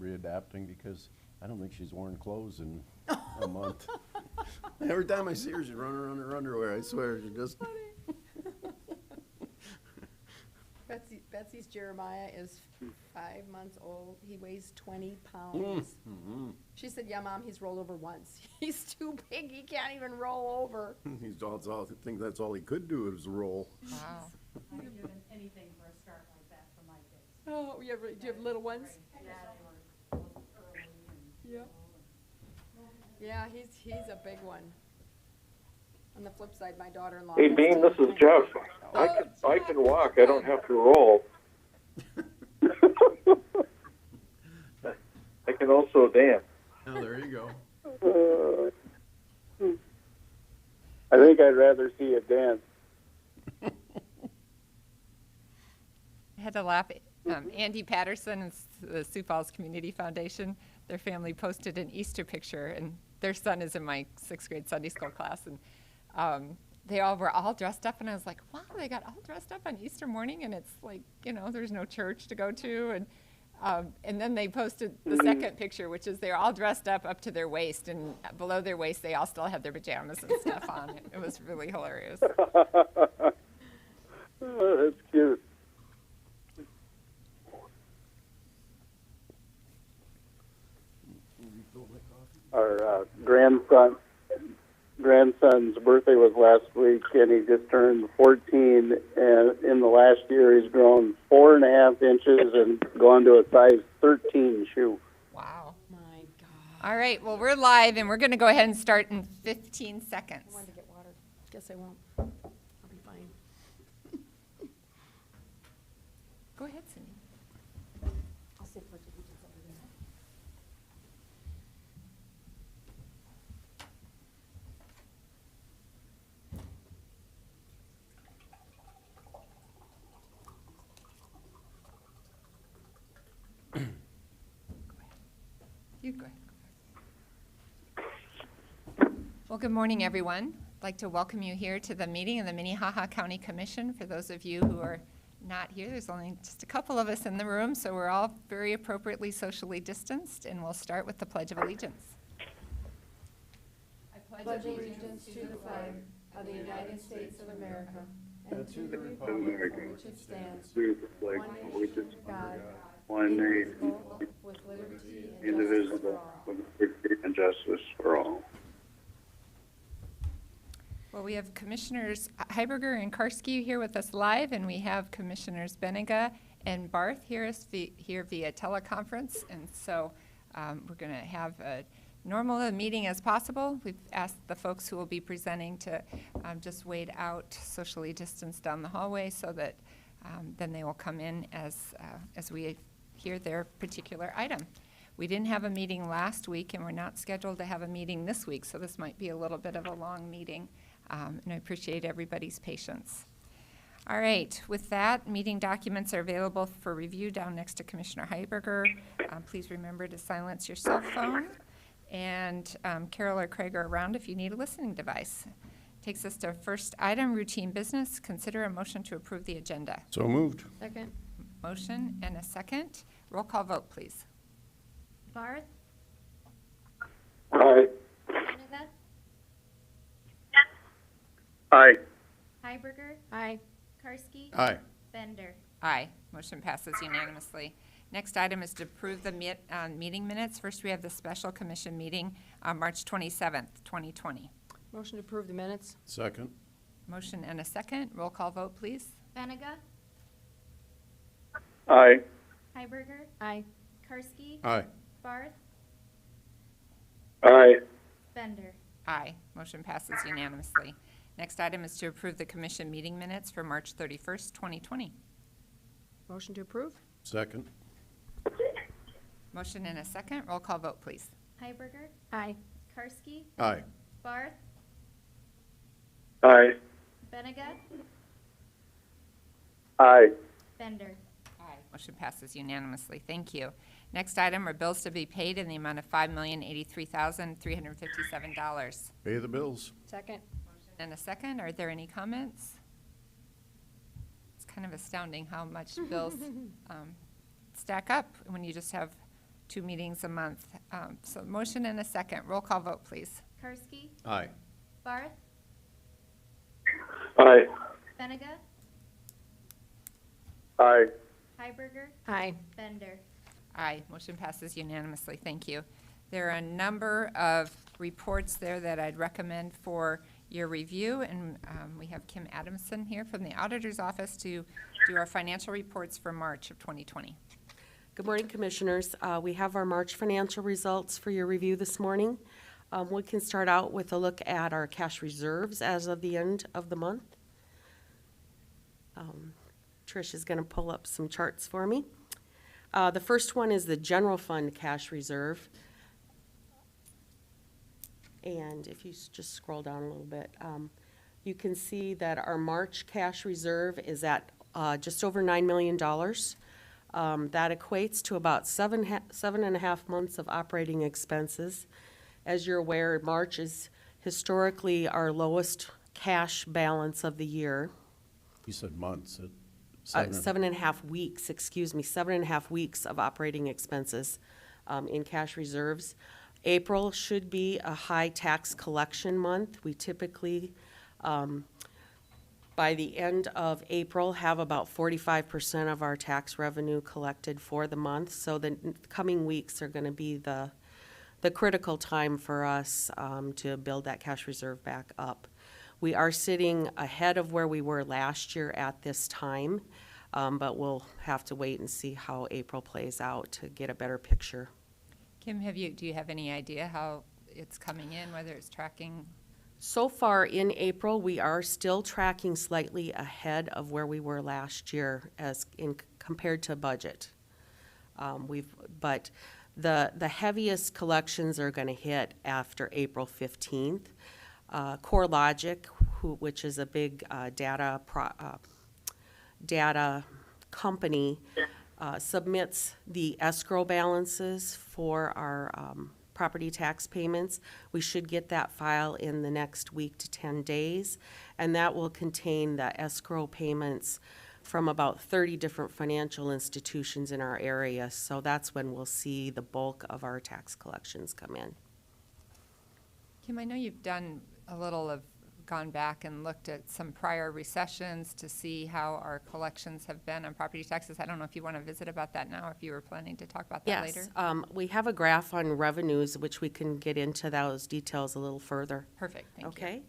readapting because I don't think she's worn clothes in a month. Every time I see her, she's running around her underwear. I swear, she just. Betsy's Jeremiah is 5 months old. He weighs 20 pounds. Mm-hmm. She said, yeah, Mom, he's rolled over once. He's too big. He can't even roll over. I think that's all he could do is roll. Wow. I'd be doing anything for a start like that for my kids. Oh, do you have little ones? Yeah, they were both early and. Yeah. Yeah, he's a big one. On the flip side, my daughter-in-law. Hey, has Bean, to- this is Jeff. Oh, I Jeff. can walk. I don't have to roll. I can also dance. Oh, there you go. I think I'd rather see you dance. I had to laugh. Andy Patterson and the Sioux Falls Community Foundation, their family posted an Easter picture, and their son is in my 6th grade Sunday school class, and they all were all dressed up, and I was like, wow, they got all dressed up on Easter morning, and it's like, you know, there's no church to go to, and then they posted the second picture, which is they're all dressed up to their waist, and below their waist they all still had their pajamas and stuff on. It was really hilarious. Oh, that's cute. Our grandson's birthday was last week, and he just turned 14. And in the last year, he's grown 4.5 inches and gone to a size 13 shoe. Wow. My God. All right, well, we're live, and we're going to go ahead and start in 15 seconds. I wanted to get water. Guess I won't. I'll be fine. Go ahead, Cindy. I'll say pledge allegiance over there. You go ahead. Well, good morning, everyone. I'd like to welcome you here to the meeting of the Minnehaha County Commission. For those of you who are not here, there's only just a couple of us in the room, so we're all very appropriately socially distanced, and we'll start with the Pledge of Allegiance. I pledge allegiance to the flag of the United States of America and to the republic for which it stands, one nation, God, one nation, indivisible, with liberty and justice for indivisible, all. with liberty and justice for all. Well, we have Commissioners Heiberger and Karski here with us live, and we have Commissioners Benega and Barth here via teleconference. And so we're going to have a normal meeting as possible. We've asked the folks who will be presenting to just wait out socially distanced down the hallway so that then they will come in as we hear their particular item. We didn't have a meeting last week, and we're not scheduled to have a meeting this week, so this might be a little bit of a long meeting. And I appreciate everybody's patience. All right, with that, meeting documents are available for review down next to Commissioner Heiberger. Please remember to silence your cell phone. And Carol or Craig are around if you need a listening device. Takes us to our first item, routine business. Consider a motion to approve the agenda. So moved. Second. Motion and a second. Roll call vote, please. Barth, Aye. Benega, Aye. Heiberger, Aye. Karski, Aye. Bender. Aye. Motion passes unanimously. Next item is to approve the meeting minutes. First, we have the special commission meeting on March 27th, 2020. Motion to approve the minutes. Second. Motion and a second. Roll call vote, please. Benega, Aye. Heiberger, Aye. Karski, Aye. Barth, Aye. Bender. Aye. Motion passes unanimously. Next item is to approve the commission meeting minutes for March 31st, 2020. Motion to approve. Second. Motion and a second. Roll call vote, please. Heiberger, Aye. Karski, Aye. Barth, Aye. Benega, Aye. Bender. Aye. Motion passes unanimously. Thank you. Next item are bills to be paid in the amount of $5,083,357. Pay the bills. Second. And a second. Are there any comments? It's kind of astounding how much bills stack up when you just have 2 meetings a month. So motion and a second. Roll call vote, please. Karski, Aye. Barth, Aye. Benega, Aye. Heiberger, Aye. Bender. Aye, motion passes unanimously. Thank you. There are a number of reports there that I'd recommend for your review, and we have Kim Adamson here from the Auditor's Office to do our financial reports for March of 2020. Good morning, Commissioners. We have our March financial results for your review this morning. We can start out with a look at our cash reserves as of the end of the month. Trish is going to pull up some charts for me. The first one is the general fund cash reserve. And if you just scroll down a little bit, you can see that our March cash reserve is at just over $9 million. That equates to about 7.5 months of operating expenses. As you're aware, March is historically our lowest cash balance of the year. You said months. 7.5 weeks, 7.5 weeks of operating expenses in cash reserves. April should be a high tax collection month. We typically, by the end of April, have about 45% of our tax revenue collected for the month. So the coming weeks are going to be the critical time for us to build that cash reserve back up. We are sitting ahead of where we were last year at this time, but we'll have to wait and see how April plays out to get a better picture. Kim, do you have any idea how it's coming in, whether it's tracking? So far in April, we are still tracking slightly ahead of where we were last year compared to budget. But the heaviest collections are going to hit after April 15th. CoreLogic, which is a big data company, submits the escrow balances for our property tax payments. We should get that file in the next week to 10 days, and that will contain the escrow payments from about 30 different financial institutions in our area. So that's when we'll see the bulk of our tax collections come in. Kim, I know you've gone back and looked at some prior recessions to see how our collections have been on property taxes. I don't know if you want to visit about that now, or if you were planning to talk about that later. Yes, we have a graph on revenues, which we can get into those details a little further. Perfect, thank you. Okay.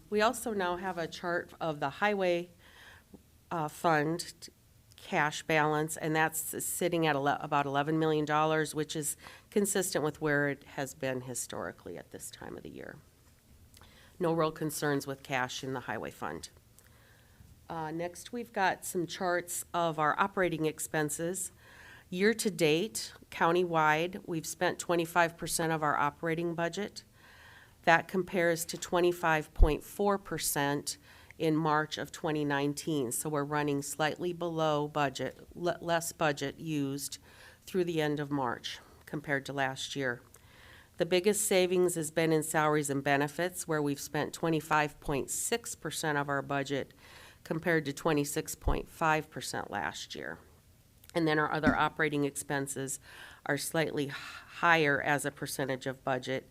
We also now have a chart of the highway fund cash balance, and that's sitting at about $11 million, which is consistent with where it has been historically at this time of the year. No real concerns with cash in the highway fund. Next, we've got some charts of our operating expenses. Year to date, countywide, we've spent 25% of our operating budget. That compares to 25.4% in March of 2019. So we're running slightly below budget, less budget used through the end of March compared to last year. The biggest savings has been in salaries and benefits, where we've spent 25.6% of our budget compared to 26.5% last year. And then our other operating expenses are slightly higher as a percentage of budget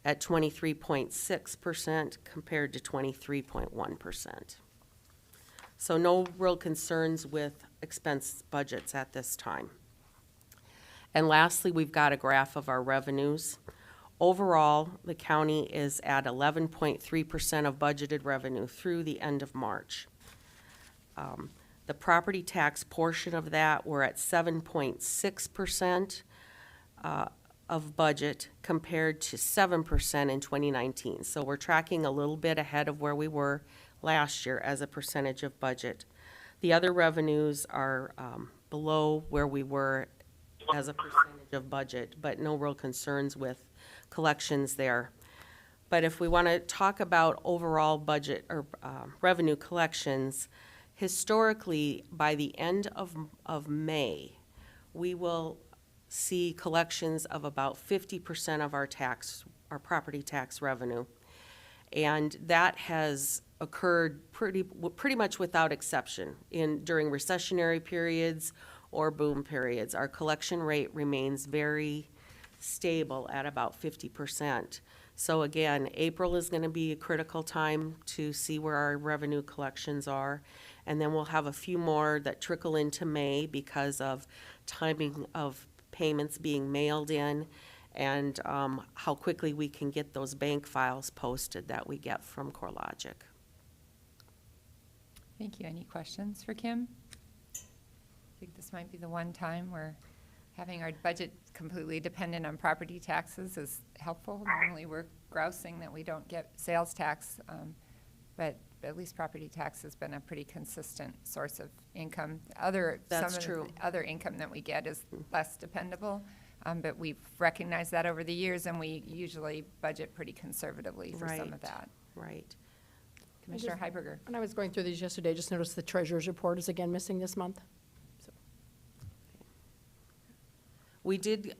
at 23.6% compared to 23.1%. So no real concerns with expense budgets at this time. And lastly, we've got a graph of our revenues. Overall, the county is at 11.3% of budgeted revenue through the end of March. The property tax portion of that, we're at 7.6% of budget compared to 7% in 2019. So we're tracking a little bit ahead of where we were last year as a percentage of budget. The other revenues are below where we were as a percentage of budget, but no real concerns with collections there. But if we want to talk about overall budget or revenue collections, historically, by the end of May, we will see collections of about 50% of our property tax revenue. And that has occurred pretty much without exception during recessionary periods or boom periods. Our collection rate remains very stable at about 50%. So again, April is going to be a critical time to see where our revenue collections are. And then we'll have a few more that trickle into May because of timing of payments being mailed in and how quickly we can get those bank files posted that we get from CoreLogic. Thank you. Any questions for Kim? I think this might be the one time where having our budget completely dependent on property taxes is helpful. Normally, we're grousing that we don't get sales tax, but at least property tax has been a pretty consistent source of income. That's some of true. the other income that we get is less dependable, but we've recognized that over the years, and we usually budget pretty conservatively for some of Right. that. Right. Commissioner Heiberger. When I was going through these yesterday, I just noticed the treasurer's report is again missing this month.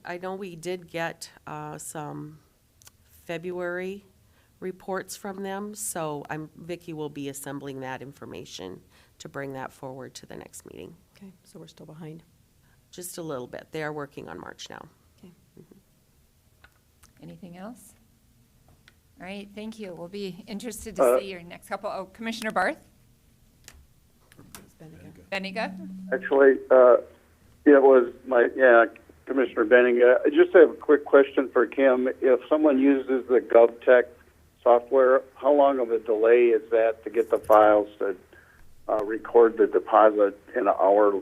I know we did get some February reports from them, so Vicki will be assembling that information to bring that forward to the next meeting. Okay, so we're still behind. Just a little bit. They are working on March now. Okay. Anything else? All right, thank you. We'll be interested to see your next couple. Oh, Commissioner Barth? It's been again. Benega? Actually, it was Commissioner Benning. I just have a quick question for Kim. If someone uses the GovTech software, how long of a delay is that to get the files to record the deposit in our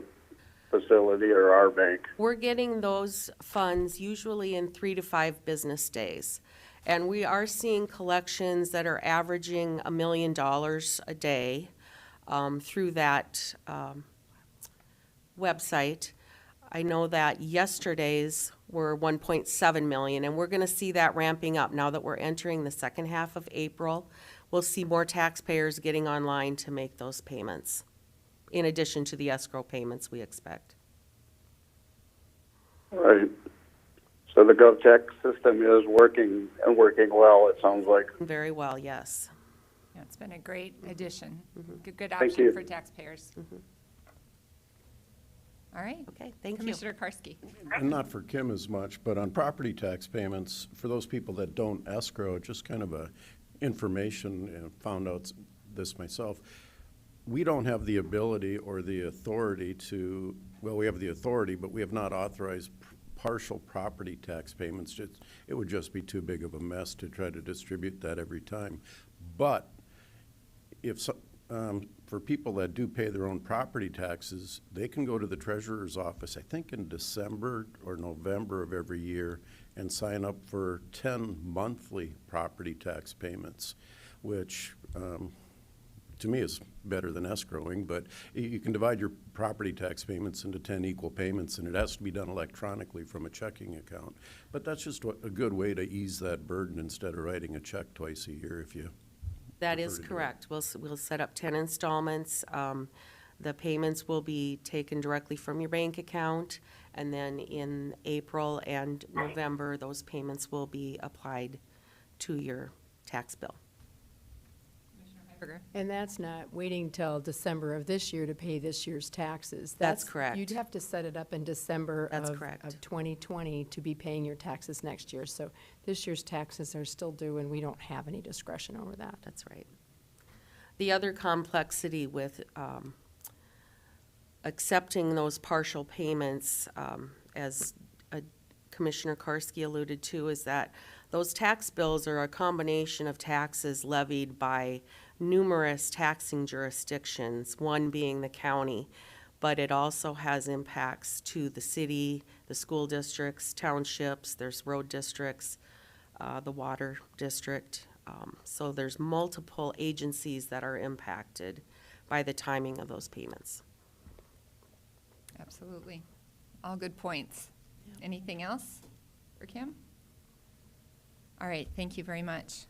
facility or our bank? We're getting those funds usually in 3 to 5 business days. And we are seeing collections that are averaging $1 million a day through that website. I know that yesterday's were 1.7 million, and we're going to see that ramping up now that we're entering the second half of April. We'll see more taxpayers getting online to make those payments, in addition to the escrow payments we expect. Right. So the GovTech system is working and working well, it sounds like. Very well, yes. Yeah, it's been a great addition. Good Thank option you. for taxpayers. All right. Okay, thank you. Commissioner Karski. And not for Kim as much, but on property tax payments, for those people that don't escrow, just kind of a information, and found out this myself, we don't have the ability or the authority to, well, we have the authority, but we have not authorized partial property tax payments. It would just be too big of a mess to try to distribute that every time. But if for people that do pay their own property taxes, they can go to the treasurer's office, I think in December or November of every year, and sign up for 10 monthly property tax payments, which to me is better than escrowing, but you can divide your property tax payments into 10 equal payments, and it has to be done electronically from a checking account. But that's just a good way to ease that burden instead of writing a check twice a year if you That prefer is to do it. correct. We'll set up 10 installments. The payments will be taken directly from your bank account, and then in April and November, those payments will be applied to your tax bill. Commissioner Heiberger. And that's not waiting till December of this year to pay this year's taxes. That's correct. You'd have to set it up in December That's of correct. 2020 to be paying your taxes next year. So this year's taxes are still due, and we don't have any discretion over that. That's right. The other complexity with accepting those partial payments, as Commissioner Karski alluded to, is that those tax bills are a combination of taxes levied by numerous taxing jurisdictions, one being the county, but it also has impacts to the city, the school districts, townships, there's road districts, the water district. So there's multiple agencies that are impacted by the timing of those payments. Absolutely. All good points. Anything else for Kim? All right, thank you very much.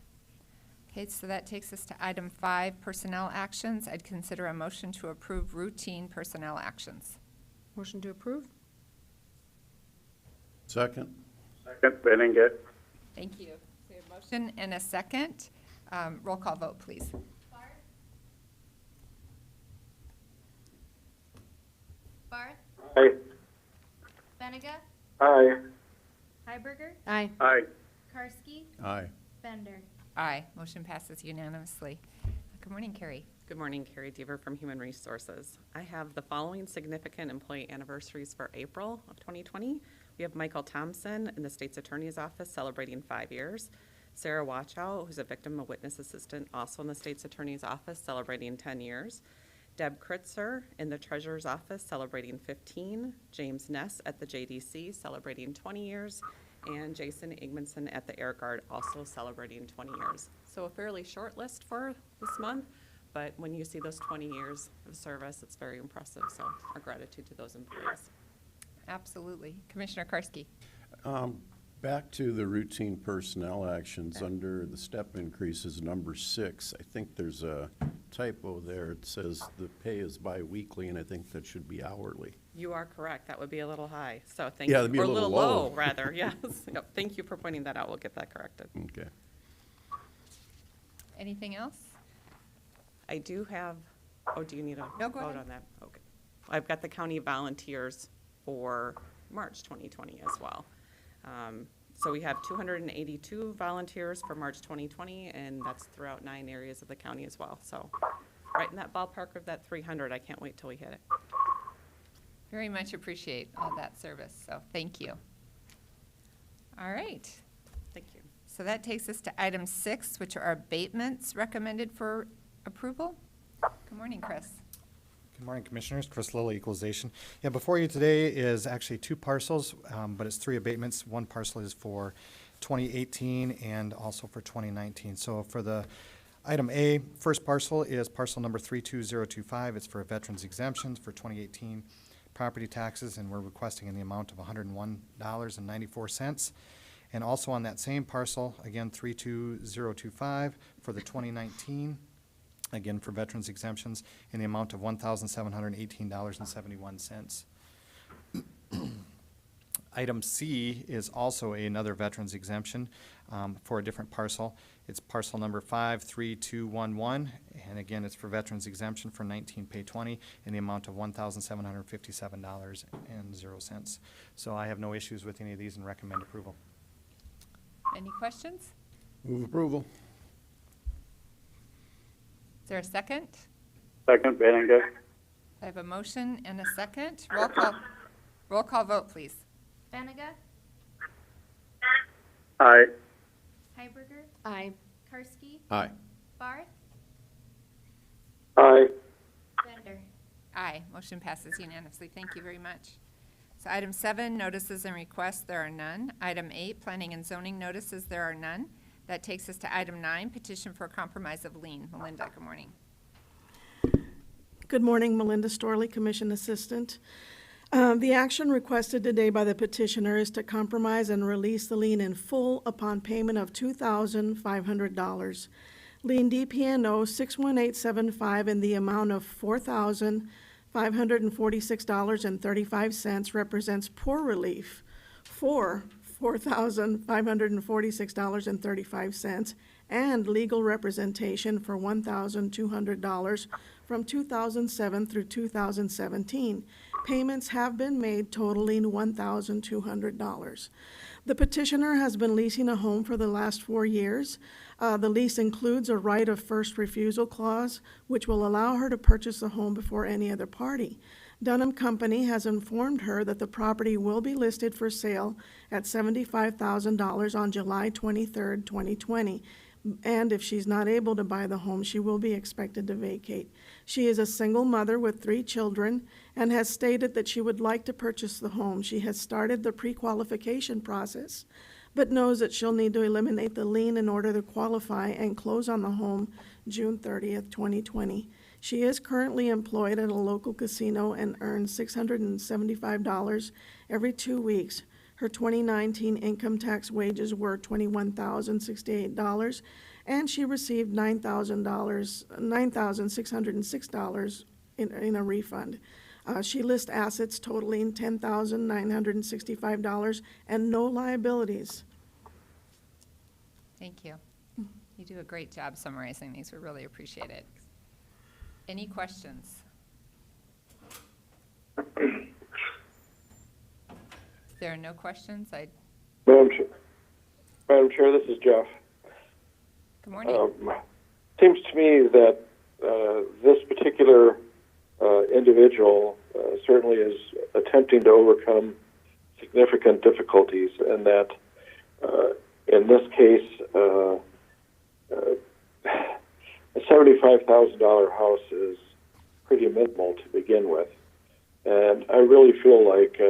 Okay, so that takes us to item 5, personnel actions. I'd consider a motion to approve routine personnel actions. Motion to approve? Second? Second, Benning. Thank you. So we have a motion and a second. Roll call vote, please. Barth? Aye. Benega. Aye. Heiberger. Aye. Aye. Karski. Aye. Bender. Aye. Motion passes unanimously. Good morning, Carrie. Good morning, Carrie Deaver from Human Resources. I have the following significant employee anniversaries for April of 2020. We have Michael Thompson in the State's Attorney's Office celebrating 5 years. Sarah Watchow, who's a victim of witness assistant, also in the State's Attorney's Office celebrating 10 years. Deb Kritzer in the Treasurer's Office celebrating 15. James Ness at the JDC celebrating 20 years. And Jason Igmanson at the Air Guard also celebrating 20 years. So a fairly short list for this month, but when you see those 20 years of service, it's very impressive. So our gratitude to those employees. Absolutely. Commissioner Karski. Back to the routine personnel actions under the step increases, number 6. I think there's a typo there. It says the pay is biweekly, and I think that should be hourly. You are correct. That would be a little high. So thank Yeah, you. that'd be a Or little low, low. rather. Yes. Yep. Thank you for pointing that out. We'll get that corrected. Okay. Anything else? I do have, oh, do you need a No, go vote ahead. on that? Okay. I've got the county volunteers for March 2020 as well. So we have 282 volunteers for March 2020, and that's throughout 9 areas of the county as well. So right in that ballpark of that 300. I can't wait till we hit it. Very much appreciate all that service, so thank you. All right. Thank you. So that takes us to item 6, which are abatements recommended for approval. Good morning, Chris. Good morning, Commissioners. Chris Lilly, Equalization. Yeah, before you today is actually 2 parcels, but it's 3 abatements. 1 parcel is for 2018 and also for 2019. So for the item A, first parcel is parcel number 32025. It's for veterans exemptions for 2018 property taxes, and we're requesting in the amount of $101.94. And also on that same parcel, again, 32025 for the 2019, again for veterans exemptions, in the amount of $1,718.71. Item C is also another veterans exemption for a different parcel. It's parcel number 53211, and again, it's for veterans exemption for 19 pay 20 in the amount of $1,757.00. So I have no issues with any of these and recommend approval. Any questions? Move approval. Is there a second? Second, Benega. I have a motion and a second. Roll call vote, please. Benega. Aye. Heiberger. Aye. Karski. Aye. Barth. Aye. Bender. Aye. Motion passes unanimously. Thank you very much. So item 7, notices and requests, there are none. Item 8, planning and zoning notices, there are none. That takes us to item 9, petition for compromise of lien. Melinda, good morning. Good morning, Melinda Storley, Commission Assistant. The action requested today by the petitioner is to compromise and release the lien in full upon payment of $2,500. Lien DPNO 61875 in the amount of $4,546.35 represents poor relief for $4,546.35 and legal representation for $1,200 from 2007 through 2017. Payments have been made totaling $1,200. The petitioner has been leasing a home for the last 4 years. The lease includes a right of first refusal clause, which will allow her to purchase the home before any other party. Dunham Company has informed her that the property will be listed for sale at $75,000 on July 23rd, 2020. And if she's not able to buy the home, she will be expected to vacate. She is a single mother with 3 children and has stated that she would like to purchase the home. She has started the pre-qualification process, but knows that she'll need to eliminate the lien in order to qualify and close on the home June 30th, 2020. She is currently employed at a local casino and earns $675 every 2 weeks. Her 2019 income tax wages were $21,068, and she received $9,606 in a refund. She lists assets totaling $10,965 and no liabilities. Thank you. You do a great job summarizing these. We really appreciate it. Any questions? there are no questions, Madam Chair, this is Jeff. good morning. Seems to me that this particular individual certainly is attempting to overcome significant difficulties, and that in this case, a $75,000 house is pretty minimal to begin with. And I really feel like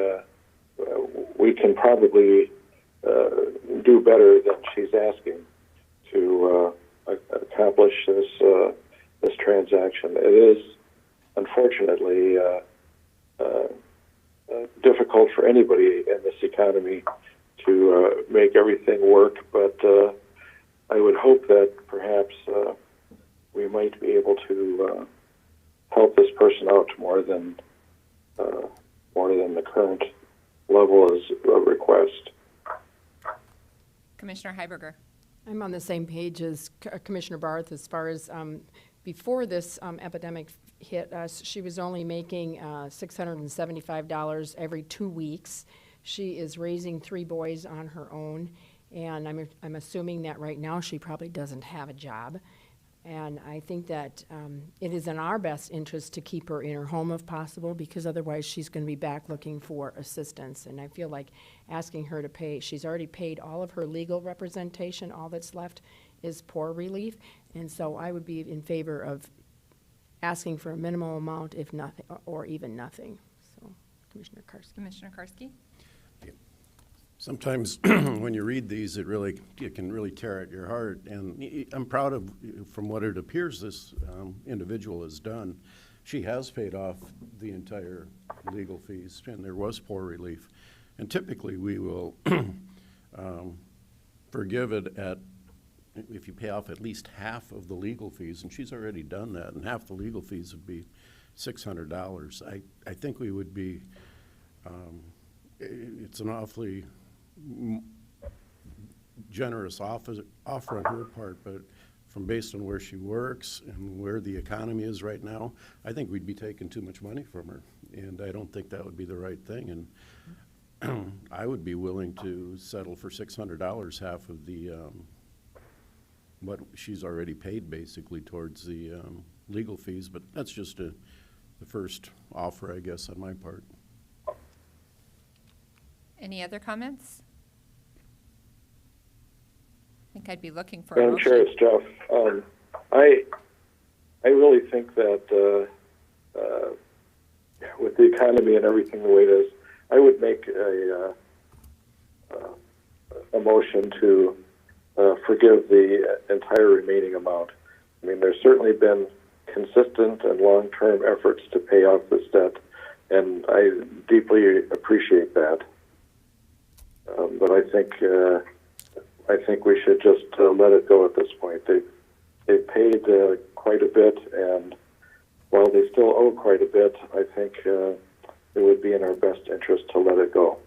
we can probably do better than she's asking to accomplish this transaction. It is unfortunately difficult for anybody in this economy to make everything work, but I would hope that perhaps we might be able to help this person out more than the current level is a request. Commissioner Heiberger. I'm on the same page as Commissioner Barth as far as before this epidemic hit us, she was only making $675 every 2 weeks. She is raising 3 boys on her own, and I'm assuming that right now she probably doesn't have a job. And I think that it is in our best interest to keep her in her home if possible, because otherwise she's going to be back looking for assistance. And I feel like asking her to pay, she's already paid all of her legal representation. All that's left is poor relief. And so I would be in favor of asking for a minimal amount, if nothing, or even nothing. So, Commissioner Karski. Commissioner Karski. Sometimes when you read these, it can really tear at your heart. And I'm proud of, from what it appears this individual has done. She has paid off the entire legal fees, and there was poor relief. And typically we will forgive it if you pay off at least half of the legal fees, and she's already done that, and half the legal fees would be $600. I think we would be, it's an awfully generous offer on her part, but based on where she works and where the economy is right now, I think we'd be taking too much money from her, and I don't think that would be the right thing. And I would be willing to settle for $600, half of the what she's already paid basically towards the legal fees, but that's just the first offer, I guess, on my part. Any other comments? I think I'd be looking for a Madam motion. Chair, it's Jeff. I really think that with the economy and everything the way it is, I would make a motion to forgive the entire remaining amount. I mean, there's certainly been consistent and long-term efforts to pay off this debt, and I deeply appreciate that. But I think we should just let it go at this point. They've paid quite a bit, and while they still owe quite a bit, I think it would be in our best interest to let it go.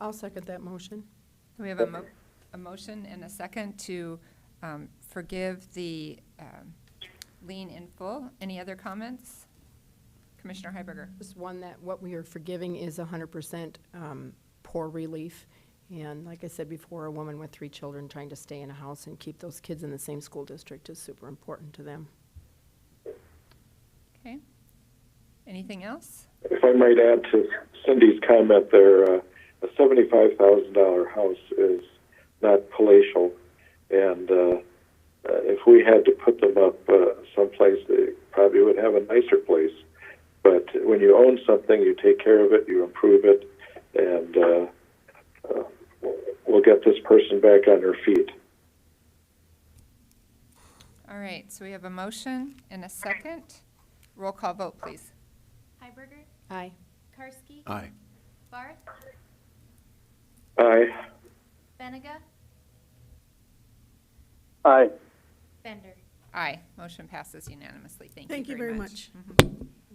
I'll second that motion. We have a motion and a second to forgive the lien in full. Any other comments? Commissioner Heiberger. Just one that what we are forgiving is 100% poor relief. And like I said before, a woman with 3 children trying to stay in a house and keep those kids in the same school district is super important to them. Okay. Anything else? If I might add to Cindy's comment there, a $75,000 house is not palatial, and if we had to put them up someplace, they probably would have a nicer place. But when you own something, you take care of it, you improve it, and we'll get this person back on her feet. All right, so we have a motion and a second. Roll call vote, please. Heiberger, Aye. Karski, Aye. Barth, Aye. Benega, Aye. Bender. Aye. Motion passes unanimously. Thank you very much.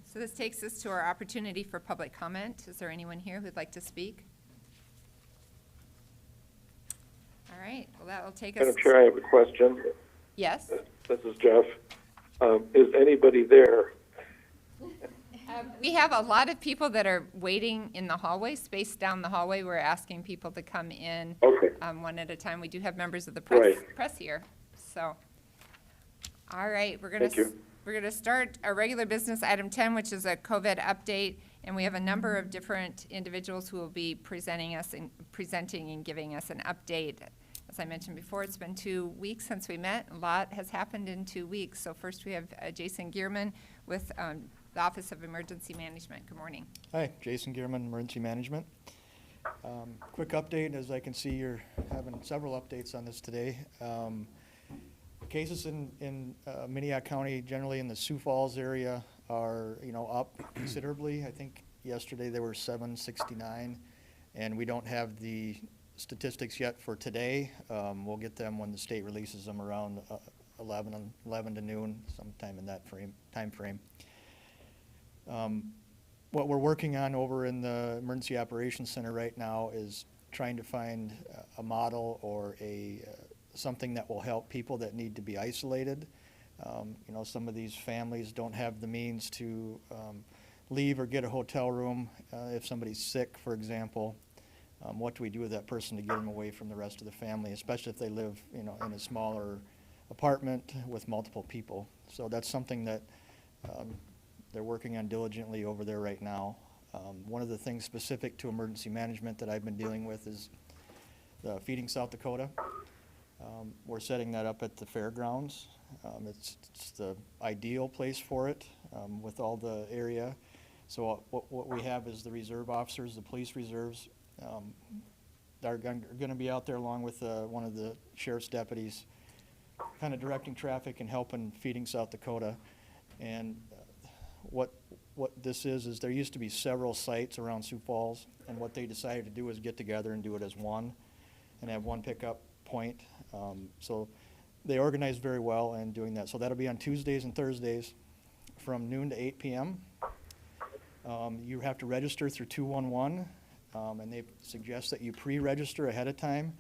So this takes us to our opportunity for public comment. Is there anyone here who'd like to speak? All right, well, that will take us. Madam Chair, I have a question. Yes? This is Jeff. Is anybody there? We have a lot of people that are waiting in the hallway, spaced down the hallway. We're asking people to come in Okay. one at a time. We do have members of the Right. press here. So, all right, Thank you. we're gonna start our regular business, item 10, which is a COVID update. And we have a number of different individuals who will be presenting and giving us an update. As I mentioned before, it's been 2 weeks since we met. A lot has happened in 2 weeks. So first we have Jason Gearman with the Office of Emergency Management. Good morning. Hi, Jason Gearman, Emergency Management. Quick update, as I can see you're having several updates on this today. Cases in Minnehaha County, generally in the Sioux Falls area, are up considerably. I think yesterday there were 769, and we don't have the statistics yet for today. We'll get them when the state releases them around 11 to noon, sometime in that time frame. What we're working on over in the Emergency Operations Center right now is trying to find a model or something that will help people that need to be isolated. Some of these families don't have the means to leave or get a hotel room. If somebody's sick, for example, what do we do with that person to get them away from the rest of the family, especially if they live, in a smaller apartment with multiple people. So that's something that they're working on diligently over there right now. One of the things specific to emergency management that I've been dealing with is the Feeding South Dakota. We're setting that up at the fairgrounds. It's the ideal place for it with all the area. So what we have is the reserve officers, the police reserves, are going to be out there along with one of the sheriff's deputies, kind of directing traffic and helping Feeding South Dakota. And what this is there used to be several sites around Sioux Falls, and what they decided to do is get together and do it as one, and have one pickup point. So they organized very well in doing that. So that'll be on Tuesdays and Thursdays from noon to 8 p.m. You have to register through 211, and they suggest that you pre-register ahead of time.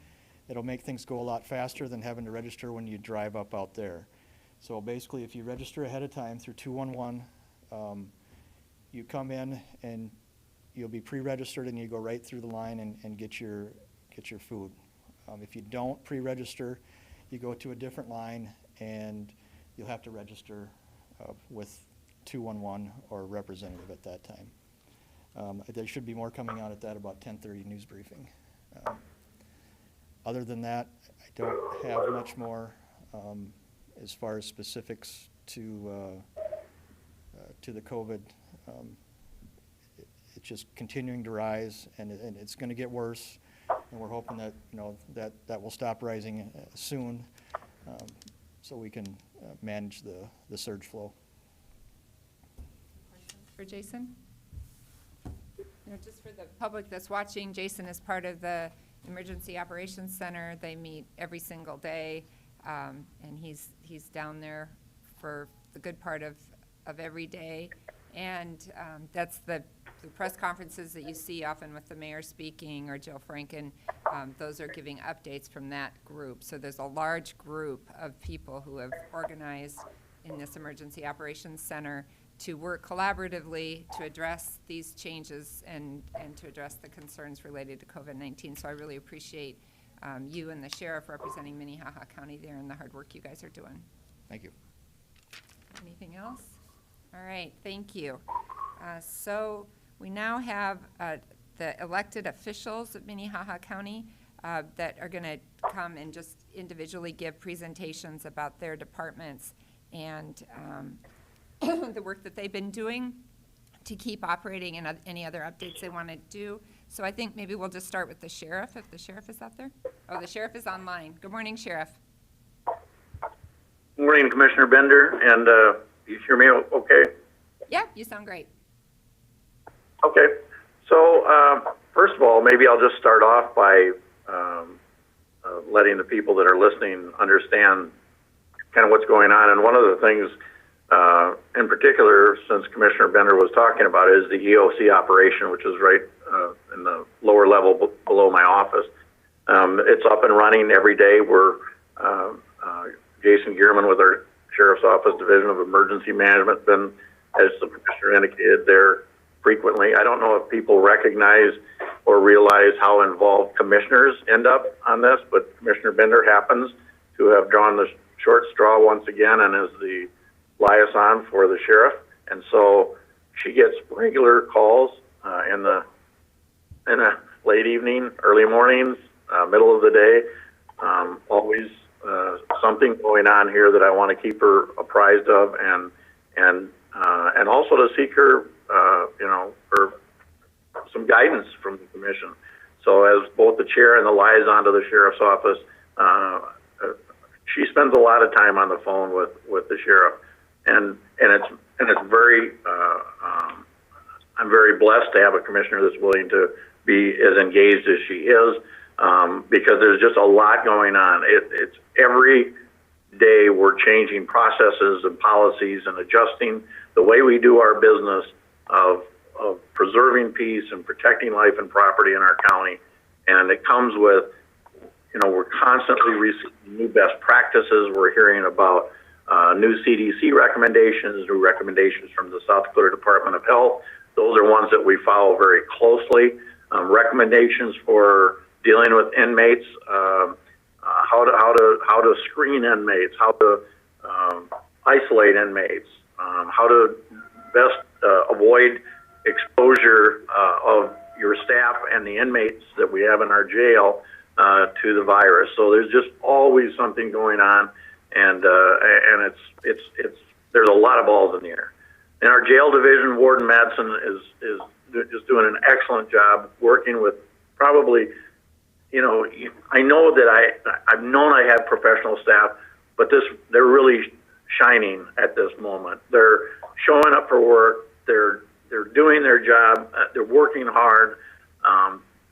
It'll make things go a lot faster than having to register when you drive up out there. So basically, if you register ahead of time through 211, you come in and you'll be pre-registered, and you go right through the line and get your food. If you don't pre-register, you go to a different line, and you'll have to register with 211 or a representative at that time. There should be more coming out at that about 10:30 news briefing. Other than that, I don't have much more as far as specifics to the COVID. It's just continuing to rise, and it's going to get worse. And we're hoping that that will stop rising soon, so we can manage the surge flow. Questions for Jason? Just for the public that's watching, Jason is part of the Emergency Operations Center. They meet every single day, and he's down there for the good part of every day. And that's the press conferences that you see often with the mayor speaking or Jill Franken. Those are giving updates from that group. So there's a large group of people who have organized in this Emergency Operations Center to work collaboratively to address these changes and to address the concerns related to COVID-19. So I really appreciate you and the sheriff representing Minnehaha County there and the hard work you guys are doing. Thank you. Anything else? All right, thank you. So we now have the elected officials of Minnehaha County that are going to come and just individually give presentations about their departments and the work that they've been doing to keep operating and any other updates they want to do. So I think maybe we'll just start with the sheriff, if the sheriff is out there. Oh, the sheriff is online. Good morning, Sheriff. Good morning, Commissioner Bender, and you hear me okay? Yeah, you sound great. Okay. So, first of all, maybe I'll just start off by letting the people that are listening understand kind of what's going on. And one of the things in particular, since Commissioner Bender was talking about, is the EOC operation, which is right in the lower level below my office. It's up and running every day. We're Jason Gearman with our Sheriff's Office Division of Emergency Management been as the commissioner indicated, they're frequently. I don't know if people recognize or realize how involved commissioners end up on this, but Commissioner Bender happens to have drawn the short straw once again and is the liaison for the sheriff. And so she gets regular calls in the late evening, early mornings, middle of the day. Always something going on here that I want to keep her apprised of, and also to seek her, for some guidance from the commission. So as both the chair and the liaison to the sheriff's office, she spends a lot of time on the phone with the sheriff, and it's very. I'm very blessed to have a commissioner that's willing to be as engaged as she is, because there's just a lot going on. It's every day we're changing processes and policies and adjusting the way we do our business of preserving peace and protecting life and property in our county. And it comes with, we're constantly receiving new best practices. We're hearing about new CDC recommendations, new recommendations from the South Dakota Department of Health. Those are ones that we follow very closely. Recommendations for dealing with inmates, how to screen inmates, how to isolate inmates, how to best avoid exposure of your staff and the inmates that we have in our jail to the virus. So there's just always something going on, and it's there's a lot of balls in the air. In our jail division, Warden Madsen is just doing an excellent job working with probably, I know that I've known I have professional staff, but they're really shining at this moment. They're showing up for work. They're doing their job. They're working hard.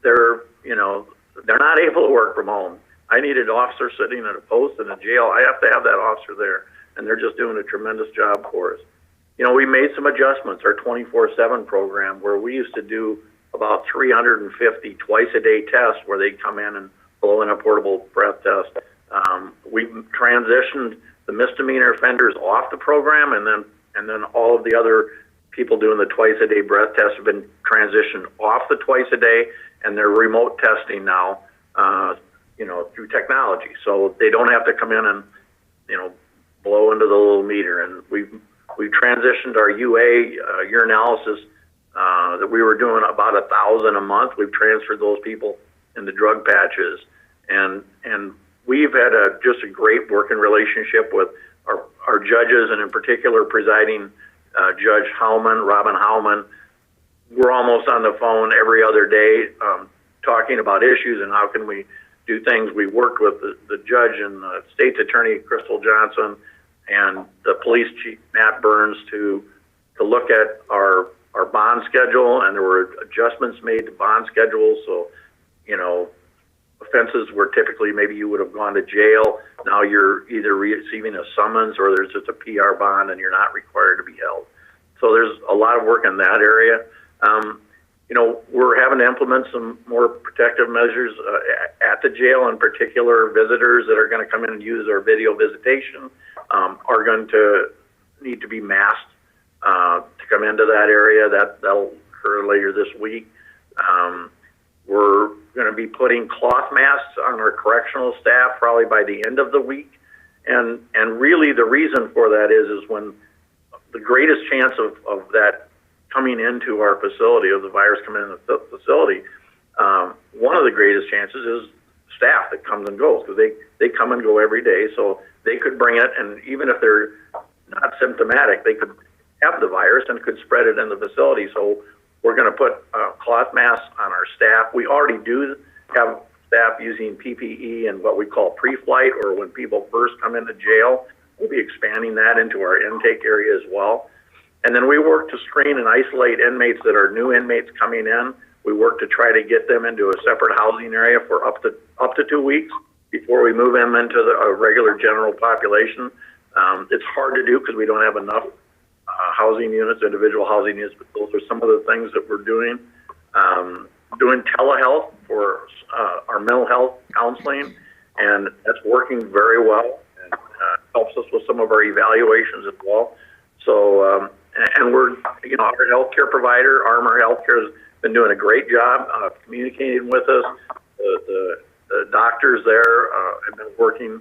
They're not able to work from home. I need an officer sitting at a post in a jail. I have to have that officer there, and they're just doing a tremendous job for us. We made some adjustments. Our 24/7 program, where we used to do about 350 twice-a-day tests, where they'd come in and blow in a portable breath test. We transitioned the misdemeanor offenders off the program, and then all of the other people doing the twice-a-day breath tests have been transitioned off the twice-a-day, and they're remote testing now, through technology. So they don't have to come in and, blow into the little meter. And we've transitioned our UA, urinalysis, that we were doing about 1,000 a month. We've transferred those people into drug patches, and we've had just a great working relationship with our judges, and in particular presiding Judge Howman, Robin Howman. We're almost on the phone every other day talking about issues and how can we do things. We worked with the judge and the state's attorney, Crystal Johnson, and the police chief, Matt Burns, to look at our bond schedule, and there were adjustments made to bond schedules. So, offenses where typically maybe you would have gone to jail, now you're either receiving a summons or there's just a PR bond and you're not required to be held. So there's a lot of work in that area. We're having to implement some more protective measures at the jail. In particular, visitors that are going to come in and use our video visitation are going to need to be masked to come into that area. That'll occur later this week. We're going to be putting cloth masks on our correctional staff probably by the end of the week. And really the reason for that is when the greatest chance of that coming into our facility, of the virus coming in the facility, one of the greatest chances is staff that comes and goes, because they come and go every day. So they could bring it, and even if they're not symptomatic, they could have the virus and could spread it in the facility. So we're going to put cloth masks on our staff. We already do have staff using PPE and what we call pre-flight, or when people first come into jail. We'll be expanding that into our intake area as well. And then we work to screen and isolate inmates that are new inmates coming in. We work to try to get them into a separate housing area for up to 2 weeks before we move them into a regular general population. It's hard to do because we don't have enough housing units, individual housing units, but those are some of the things that we're doing. Doing telehealth for our mental health counseling, and that's working very well, and helps us with some of our evaluations as well. So, and we're, our healthcare provider, Armor Healthcare, has been doing a great job communicating with us. The doctors there have been working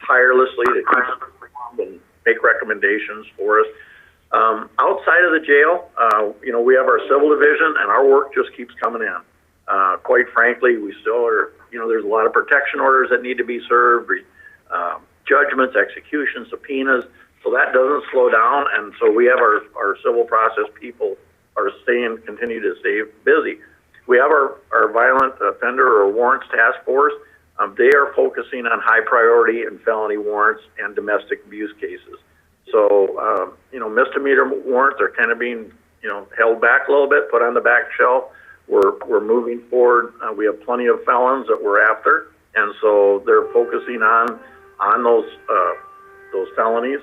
tirelessly to keep and make recommendations for us. Outside of the jail, we have our civil division, and our work just keeps coming in. Quite frankly, we still are, there's a lot of protection orders that need to be served, judgments, executions, subpoenas, so that doesn't slow down, and so we have our civil process people are continue to stay busy. We have our violent offender or warrants task force. They are focusing on high priority and felony warrants and domestic abuse cases. So, misdemeanor warrants are kind of being, held back a little bit, put on the back shelf. We're moving forward. We have plenty of felons that we're after, and so they're focusing on those felonies,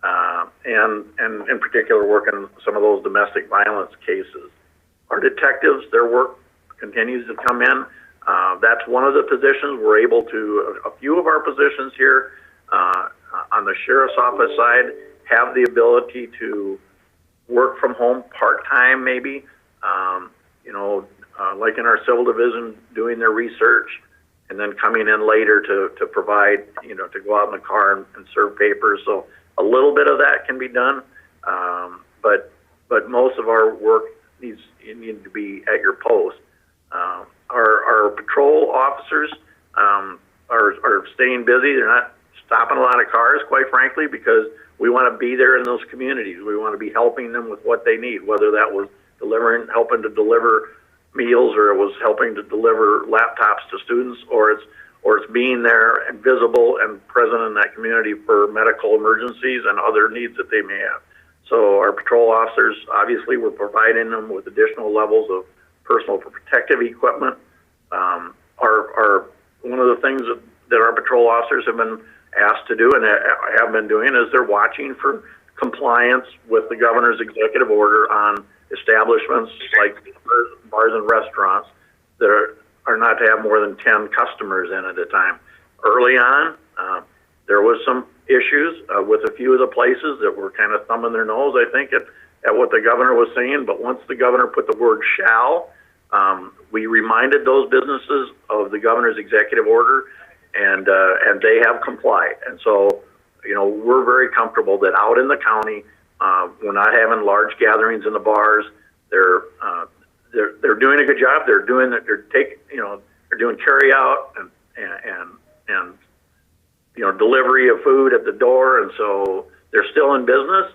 and in particular working some of those domestic violence cases. Our detectives, their work continues to come in. That's one of the positions we're able to. A few of our positions here on the sheriff's office side have the ability to work from home part-time, maybe. Like in our civil division, doing their research and then coming in later to provide, to go out in the car and serve papers. So a little bit of that can be done, but most of our work needs to be at your post. Our patrol officers are staying busy. They're not stopping a lot of cars, quite frankly, because we want to be there in those communities. We want to be helping them with what they need, whether that was helping to deliver meals, or it was helping to deliver laptops to students, or it's being there and visible and present in that community for medical emergencies and other needs that they may have. So our patrol officers, obviously, we're providing them with additional levels of personal protective equipment. One of the things that our patrol officers have been asked to do and have been doing is they're watching for compliance with the governor's executive order on establishments like bars and restaurants that are not to have more than 10 customers in at a time. Early on, there was some issues with a few of the places that were kind of thumbing their nose, I think, at what the governor was saying. But once the governor put the word shall, we reminded those businesses of the governor's executive order, and they have complied. And so, we're very comfortable that out in the county, we're not having large gatherings in the bars. They're doing a good job. They're doing carry out and delivery of food at the door, and so they're still in business.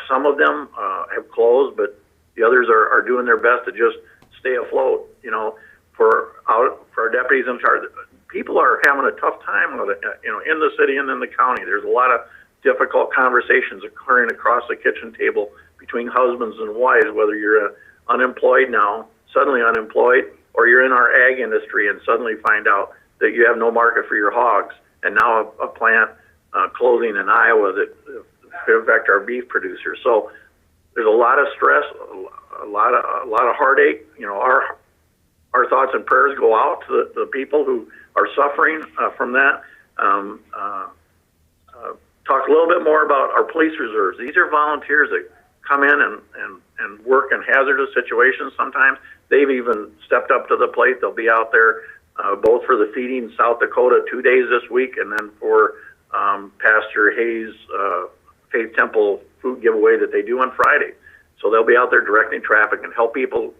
Some of them have closed, but the others are doing their best to just stay afloat. For our deputies in charge, people are having a tough time with it. In the city and in the county, there's a lot of difficult conversations occurring across the kitchen table between husbands and wives, whether you're unemployed now, suddenly unemployed, or you're in our ag industry and suddenly find out that you have no market for your hogs, and now a plant closing in Iowa that could affect our beef producers. So there's a lot of stress, a lot of heartache. Our thoughts and prayers go out to the people who are suffering from that. Talk a little bit more about our police reserves. These are volunteers that come in and work in hazardous situations sometimes. They've even stepped up to the plate. They'll be out there both for the Feeding South Dakota 2 days this week, and then for Pastor Hayes' Faith Temple food giveaway that they do on Friday. So they'll be out there directing traffic and help people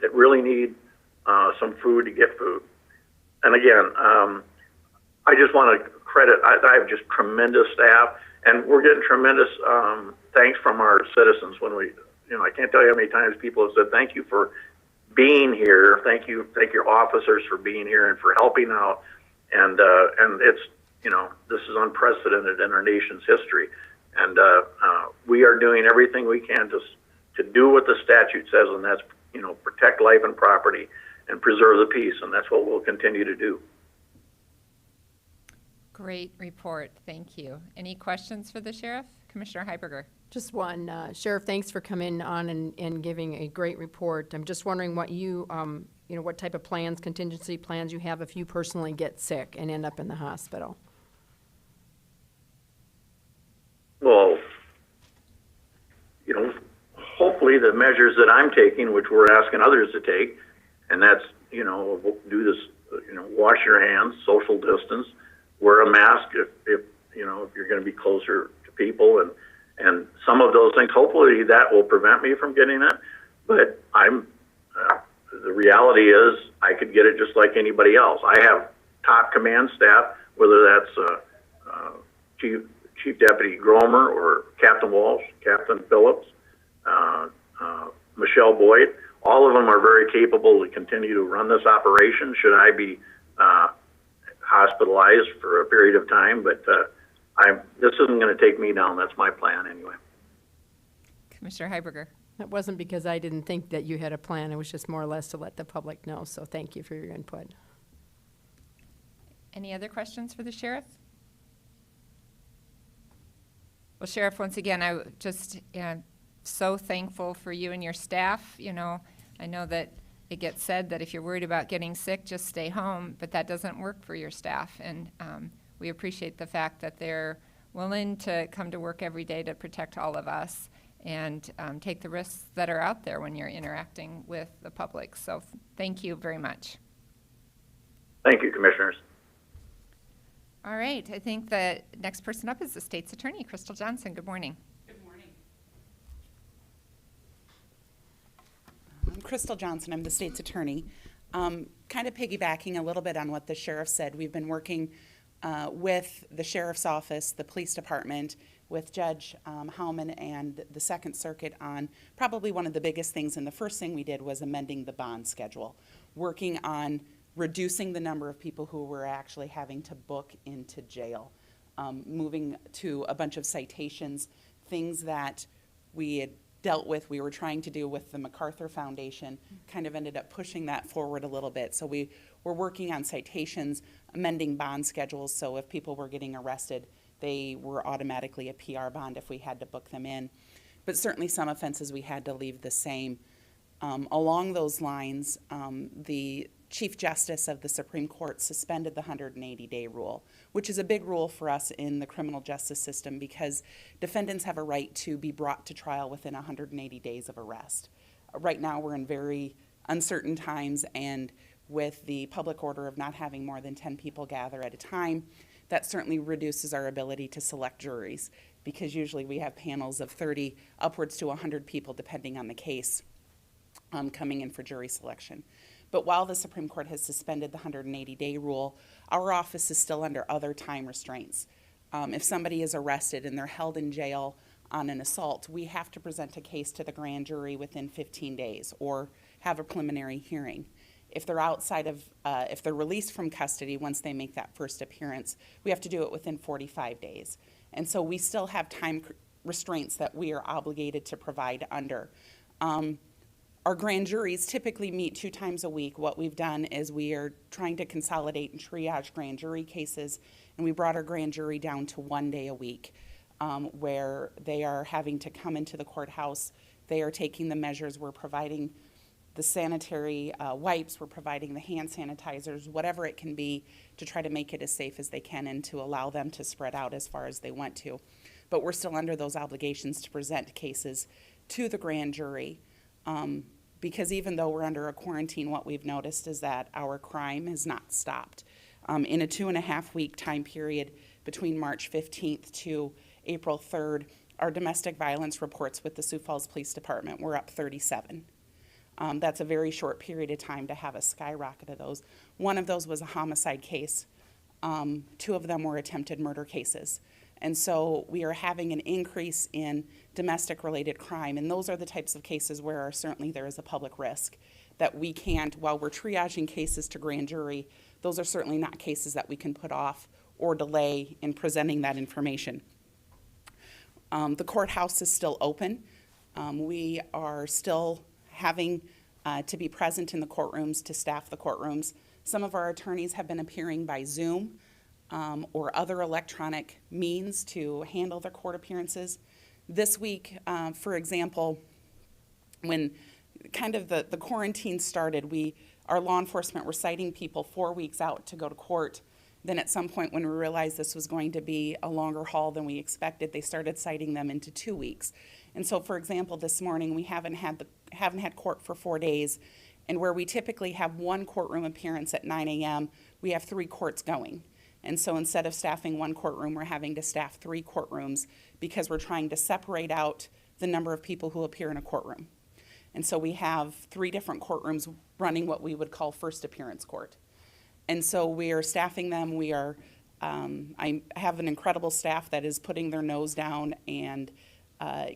that really need some food to get food. And again, I just want to credit, I have just tremendous staff, and we're getting tremendous thanks from our citizens when we, I can't tell you how many times people have said, thank you for being here. Thank your officers for being here and for helping out. And it's, this is unprecedented in our nation's history. And we are doing everything we can to do what the statute says, and that's, protect life and property and preserve the peace. And that's what we'll continue to do. Great report. Thank you. Any questions for the sheriff? Commissioner Heiberger. Just one. Sheriff, thanks for coming on and giving a great report. I'm just wondering what what type of contingency plans you have if you personally get sick and end up in the hospital. Well, hopefully the measures that I'm taking, which we're asking others to take, and that's, you know, do this, you know, wash your hands, social distance, wear a mask if you know, if you're going to be closer to people, and some of those things, hopefully that will prevent me from getting it. But the reality is I could get it just like anybody else. I have top command staff, whether that's Chief Deputy Gromer or Captain Walsh, Captain Phillips, Michelle Boyd. All of them are very capable to continue to run this operation should I be hospitalized for a period of time. But this isn't going to take me down. That's my plan anyway. Commissioner Heiberger. It wasn't because I didn't think that you had a plan. It was just more or less to let the public know. So thank you for your input. Any other questions for the sheriff? Well, Sheriff, once again, I just so thankful for you and your staff. You know, I know that it gets said that if you're worried about getting sick, just stay home, but that doesn't work for your staff. And we appreciate the fact that they're willing to come to work every day to protect all of us and take the risks that are out there when you're interacting with the public. So thank you very much. Thank you, Commissioners. All right, I think the next person up is the state's attorney, Crystal Johnson. Good morning. Good morning. I'm Crystal Johnson. I'm the state's attorney. Kind of piggybacking a little bit on what the sheriff said, we've been working with the sheriff's office, the police department, with Judge Howman and the Second Circuit on probably one of the biggest things. And the first thing we did was amending the bond schedule, working on reducing the number of people who were actually having to book into jail, moving to a bunch of citations, things that we had dealt with, we were trying to do with the MacArthur Foundation, kind of ended up pushing that forward a little bit. So we were working on citations, amending bond schedules, so if people were getting arrested, they were automatically a PR bond if we had to book them in. But certainly some offenses we had to leave the same. Along those lines, the Chief Justice of the Supreme Court suspended the 180-day rule, which is a big rule for us in the criminal justice system because defendants have a right to be brought to trial within 180 days of arrest. Right now we're in very uncertain times, and with the public order of not having more than 10 people gather at a time, that certainly reduces our ability to select juries because usually we have panels of 30 upwards to 100 people depending on the case coming in for jury selection. But while the Supreme Court has suspended the 180-day rule, our office is still under other time restraints. If somebody is arrested and they're held in jail on an assault, we have to present a case to the grand jury within 15 days or have a preliminary hearing. If they're outside of, if they're released from custody once they make that first appearance, we have to do it within 45 days. And so we still have time restraints that we are obligated to provide under. Our grand juries typically meet 2 times a week. What we've done is we are trying to consolidate and triage grand jury cases, and we brought our grand jury down to 1 day a week, where they are having to come into the courthouse. They are taking the measures. We're providing the sanitary wipes. We're providing the hand sanitizers, whatever it can be to try to make it as safe as they can and to allow them to spread out as far as they want to. But we're still under those obligations to present cases to the grand jury. Because even though we're under a quarantine, what we've noticed is that our crime has not stopped. In a 2.5-week time period between March 15th to April 3rd, our domestic violence reports with the Sioux Falls Police Department were up 37. That's a very short period of time to have a skyrocket of those. One of those was a homicide case. 2 of them were attempted murder cases. And so we are having an increase in domestic-related crime, and those are the types of cases where certainly there is a public risk that we can't, while we're triaging cases to grand jury, those are certainly not cases that we can put off or delay in presenting that information. The courthouse is still open. We are still having to be present in the courtrooms to staff the courtrooms. Some of our attorneys have been appearing by Zoom or other electronic means to handle their court appearances. This week, for example, when kind of the quarantine started, our law enforcement were citing people 4 weeks out to go to court. Then at some point when we realized this was going to be a longer haul than we expected, they started citing them into 2 weeks. And so, for example, this morning, we haven't had court for 4 days, and where we typically have one courtroom appearance at 9 a.m., we have 3 courts going. And so instead of staffing one courtroom, we're having to staff 3 courtrooms because we're trying to separate out the number of people who appear in a courtroom. And so we have 3 different courtrooms running what we would call first appearance court. And so we are staffing them. We are, I have an incredible staff that is putting their nose down and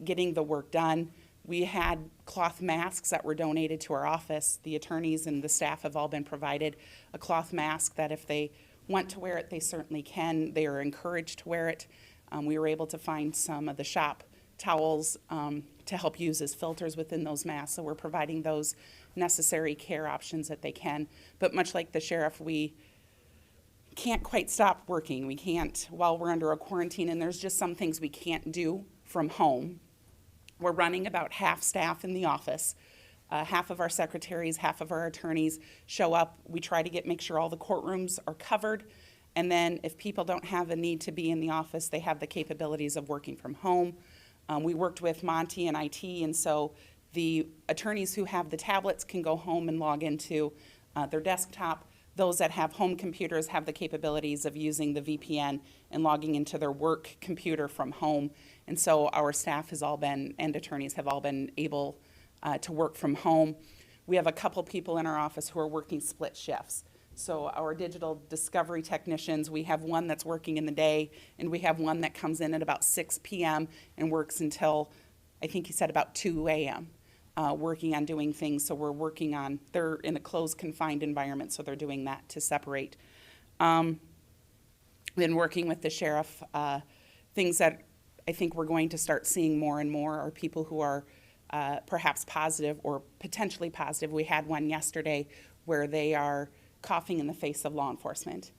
getting the work done. We had cloth masks that were donated to our office. The attorneys and the staff have all been provided a cloth mask that if they want to wear it, they certainly can. They are encouraged to wear it. We were able to find some of the shop towels to help use as filters within those masks. So we're providing those necessary care options that they can. But much like the sheriff, we can't quite stop working. We can't while we're under a quarantine, and there's just some things we can't do from home. We're running about half staff in the office. Half of our secretaries, half of our attorneys show up. We try to make sure all the courtrooms are covered. And then if people don't have a need to be in the office, they have the capabilities of working from home. We worked with Monty and IT, and so the attorneys who have the tablets can go home and log into their desktop. Those that have home computers have the capabilities of using the VPN and logging into their work computer from home. And so our staff has all been, and attorneys have all been able to work from home. We have a couple people in our office who are working split shifts. So our digital discovery technicians, we have one that's working in the day, and we have one that comes in at about 6 p.m. and works until, I think he said about 2 a.m., working on doing things. So we're working on, they're in a closed, confined environment, so they're doing that to separate. Then working with the sheriff, things that I think we're going to start seeing more and more are people who are perhaps positive or potentially positive. We had one yesterday where they are coughing in the face of law enforcement,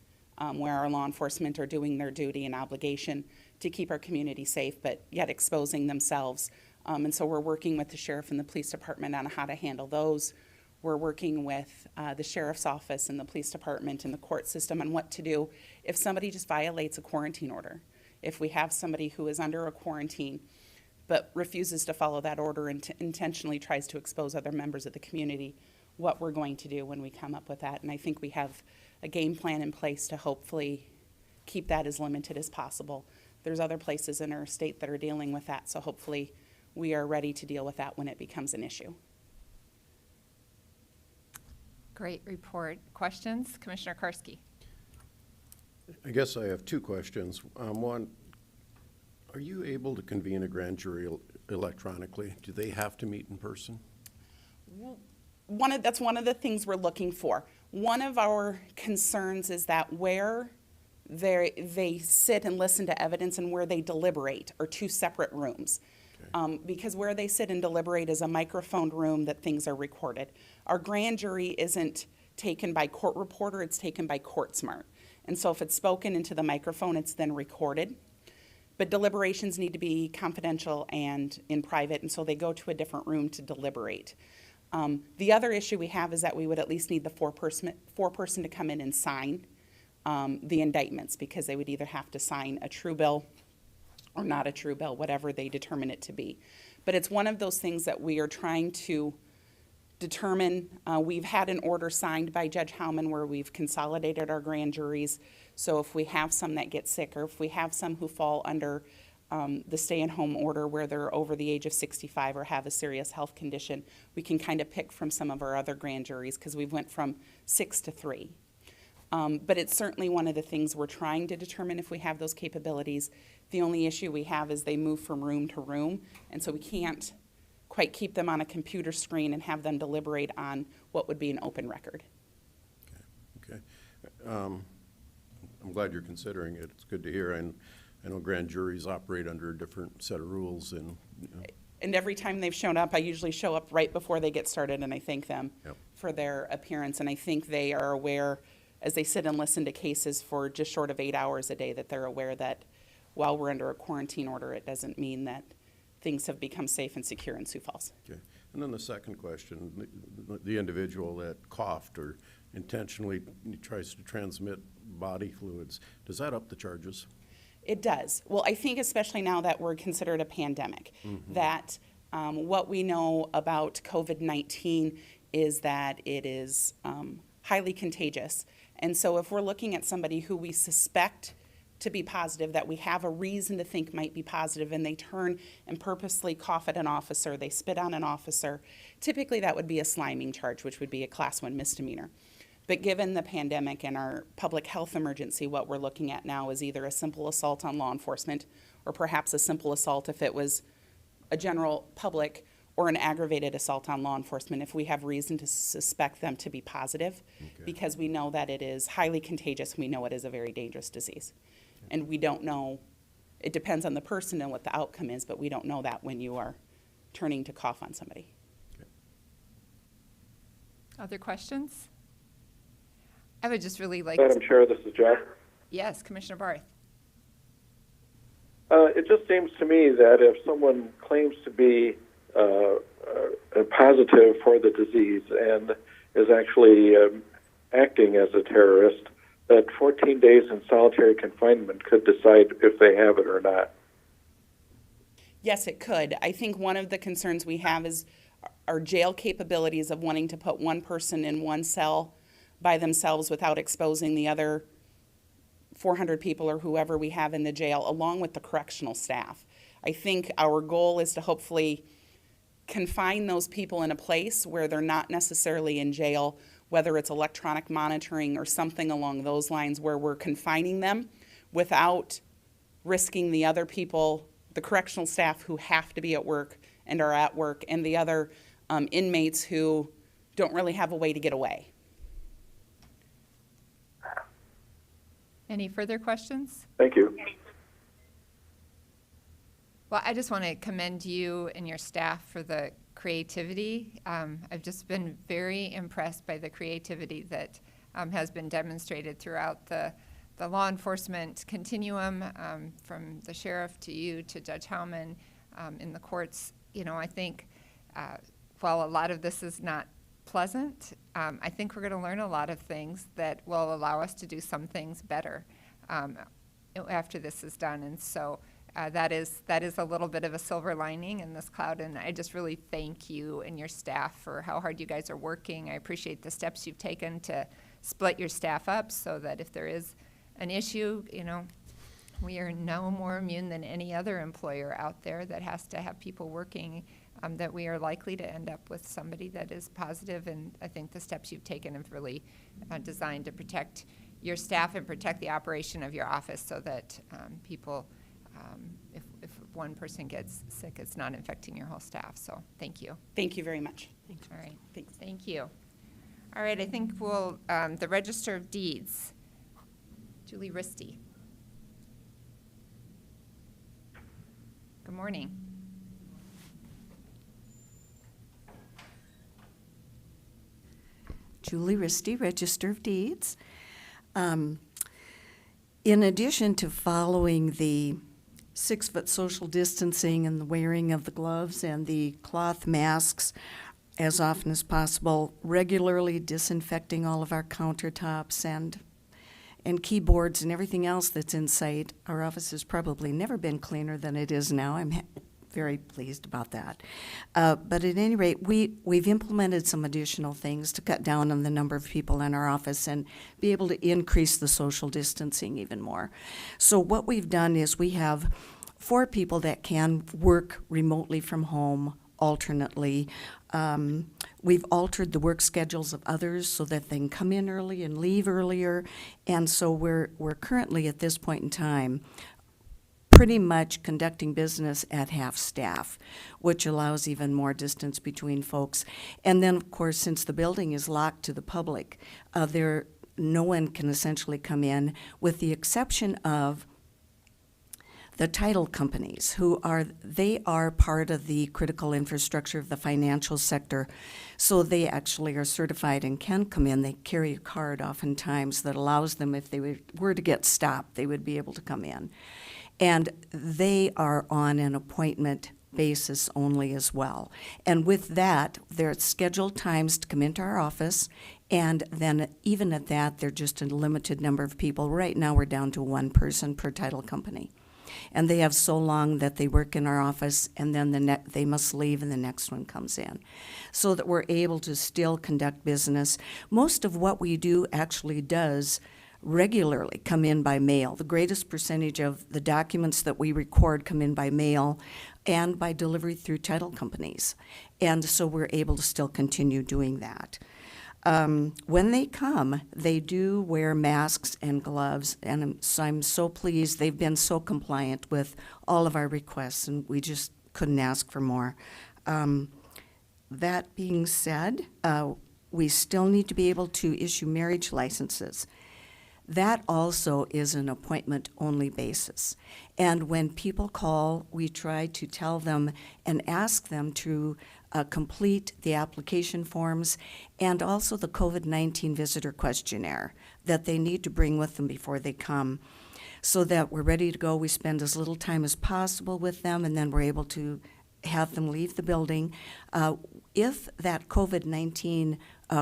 where our law enforcement are doing their duty and obligation to keep our community safe, but yet exposing themselves. And so we're working with the sheriff and the police department on how to handle those. We're working with the sheriff's office and the police department and the court system on what to do if somebody just violates a quarantine order. If we have somebody who is under a quarantine but refuses to follow that order and intentionally tries to expose other members of the community, what we're going to do when we come up with that. And I think we have a game plan in place to hopefully keep that as limited as possible. There's other places in our state that are dealing with that, so hopefully we are ready to deal with that when it becomes an issue. Great report. Questions? Commissioner Karski. I guess I have 2 questions. One, are you able to convene a grand jury electronically? Do they have to meet in person? That's one of the things we're looking for. One of our concerns is that where they sit and listen to evidence and where they deliberate are 2 separate rooms. Okay. Because where they sit and deliberate is a microphoned room that things are recorded. Our grand jury isn't taken by court reporter, it's taken by Court Smart. And so if it's spoken into the microphone, it's then recorded. But deliberations need to be confidential and in private, and so they go to a different room to deliberate. The other issue we have is that we would at least need the foreperson to come in and sign the indictments, because they would either have to sign a true bill or not a true bill, whatever they determine it to be. But it's one of those things that we are trying to determine. We've had an order signed by Judge Howman where we've consolidated our grand juries. So if we have some that get sick, or if we have some who fall under the stay-at-home order where they're over the age of 65 or have a serious health condition, we can kind of pick from some of our other grand juries, because we've went from 6 to 3. But it's certainly one of the things we're trying to determine if we have those capabilities. The only issue we have is they move from room to room, and so we can't quite keep them on a computer screen and have them deliberate on what would be an open record. Okay. I'm glad you're considering it. It's good to hear. And I know grand juries operate under a different set of rules. And every time they've shown up, I usually show up right before they get started, and I thank them for their appearance. And I think they are aware, as they sit and listen to cases for just short of 8 hours a day, that they're aware that while we're under a quarantine order, it doesn't mean that things have become safe and secure in Sioux Falls. Okay. And then the second question, the individual that coughed or intentionally tries to transmit body fluids, does that up the charges? It does. Well, I think especially now that we're considered a pandemic, that what we know about COVID-19 is that it is highly contagious. And so if we're looking at somebody who we suspect to be positive, that we have a reason to think might be positive, and they turn and purposely cough at an officer, they spit on an officer, typically that would be a sliming charge, which would be a Class 1 misdemeanor. But given the pandemic and our public health emergency, what we're looking at now is either a simple assault on law enforcement, or perhaps a simple assault if it was a general public, or an aggravated assault on law enforcement if we have reason to suspect them to be positive, because we know that it is highly contagious. We know it is a very dangerous disease. And we don't know, it depends on the person and what the outcome is, but we don't know that when you are turning to cough on somebody. Other questions? I would just really like Madam Chair, this is Jeff. Yes, Commissioner Barth. It just seems to me that if someone claims to be positive for the disease and is actually acting as a terrorist, that 14 days in solitary confinement could decide if they have it or not. Yes, it could. I think one of the concerns we have is our jail capabilities of wanting to put one person in one cell by themselves without exposing the other 400 people or whoever we have in the jail, along with the correctional staff. I think our goal is to hopefully confine those people in a place where they're not necessarily in jail, whether it's electronic monitoring or something along those lines, where we're confining them without risking the other people, the correctional staff who have to be at work and are at work, and the other inmates who don't really have a way to get away. Any further questions? Thank you. Well, I just want to commend you and your staff for the creativity. I've just been very impressed by the creativity that has been demonstrated throughout the law enforcement continuum, from the sheriff to you to Judge Howman in the courts. You know, I think while a lot of this is not pleasant, I think we're going to learn a lot of things that will allow us to do some things better after this is done. And so that is a little bit of a silver lining in this cloud, and I just really thank you and your staff for how hard you guys are working. I appreciate the steps you've taken to split your staff up so that if there is an issue, you know, we are no more immune than any other employer out there that has to have people working, that we are likely to end up with somebody that is positive. And I think the steps you've taken have really designed to protect your staff and protect the operation of your office so that people, if one person gets sick, it's not infecting your whole staff. So thank you. Thank you very much. All right. Thanks. Thank you. All right. I think we'll, the Register of Deeds. Julie Risty. Good morning. Julie Risty, Register of Deeds. In addition to following the 6-foot social distancing and the wearing of the gloves and the cloth masks as often as possible, regularly disinfecting all of our countertops and keyboards and everything else that's in sight, our office has probably never been cleaner than it is now. I'm very pleased about that. But at any rate, we've implemented some additional things to cut down on the number of people in our office and be able to increase the social distancing even more. So what we've done is we have 4 people that can work remotely from home alternately. We've altered the work schedules of others so that they can come in early and leave earlier. And so we're currently at this point in time pretty much conducting business at half staff, which allows even more distance between folks. And then, of course, since the building is locked to the public, no one can essentially come in, with the exception of the title companies, they are part of the critical infrastructure of the financial sector. So they actually are certified and can come in. They carry a card oftentimes that allows them, if they were to get stopped, they would be able to come in. And they are on an appointment basis only as well. And with that, they're scheduled times to come into our office And then even at that, they're just a limited number of people. Right now, we're down to one person per title company. And they have so long that they work in our office, and then they must leave and the next one comes in. So that we're able to still conduct business. Most of what we do actually does regularly come in by mail. The greatest percentage of the documents that we record come in by mail and by delivery through title companies. And so we're able to still continue doing that. When they come, they do wear masks and gloves, and I'm so pleased. They've been so compliant with all of our requests, and we just couldn't ask for more. That being said, we still need to be able to issue marriage licenses. That also is an appointment-only basis. And when people call, we try to tell them and ask them to complete the application forms and also the COVID-19 visitor questionnaire that they need to bring with them before they come, so that we're ready to go. We spend as little time as possible with them, and then we're able to have them leave the building. If that COVID-19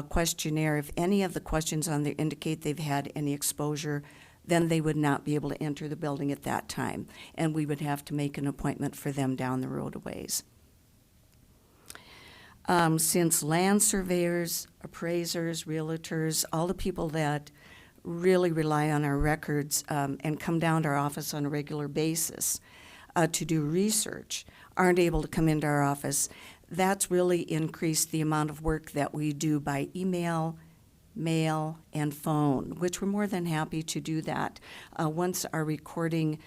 questionnaire, if any of the questions on there indicate they've had any exposure, then they would not be able to enter the building at that time, and we would have to make an appointment for them down the road a ways. Since land surveyors, appraisers, realtors, all the people that really rely on our records and come down to our office on a regular basis to do research aren't able to come into our office, that's really increased the amount of work that we do by email, mail, and phone, which we're more than happy to do that. Once our recording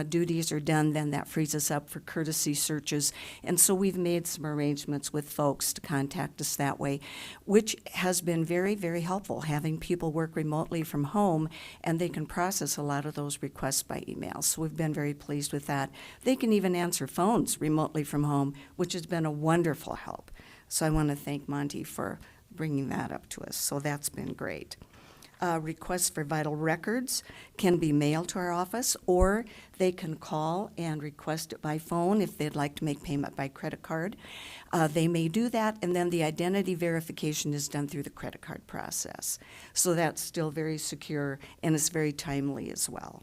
duties are done, then that frees us up for courtesy searches. And so we've made some arrangements with folks to contact us that way, which has been very, very helpful, having people work remotely from home, and they can process a lot of those requests by email. So we've been very pleased with that. They can even answer phones remotely from home, which has been a wonderful help. So I want to thank Monty for bringing that up to us. So that's been great. Requests for vital records can be mailed to our office, or they can call and request it by phone if they'd like to make payment by credit card. They may do that, and then the identity verification is done through the credit card process. So that's still very secure, and it's very timely as well.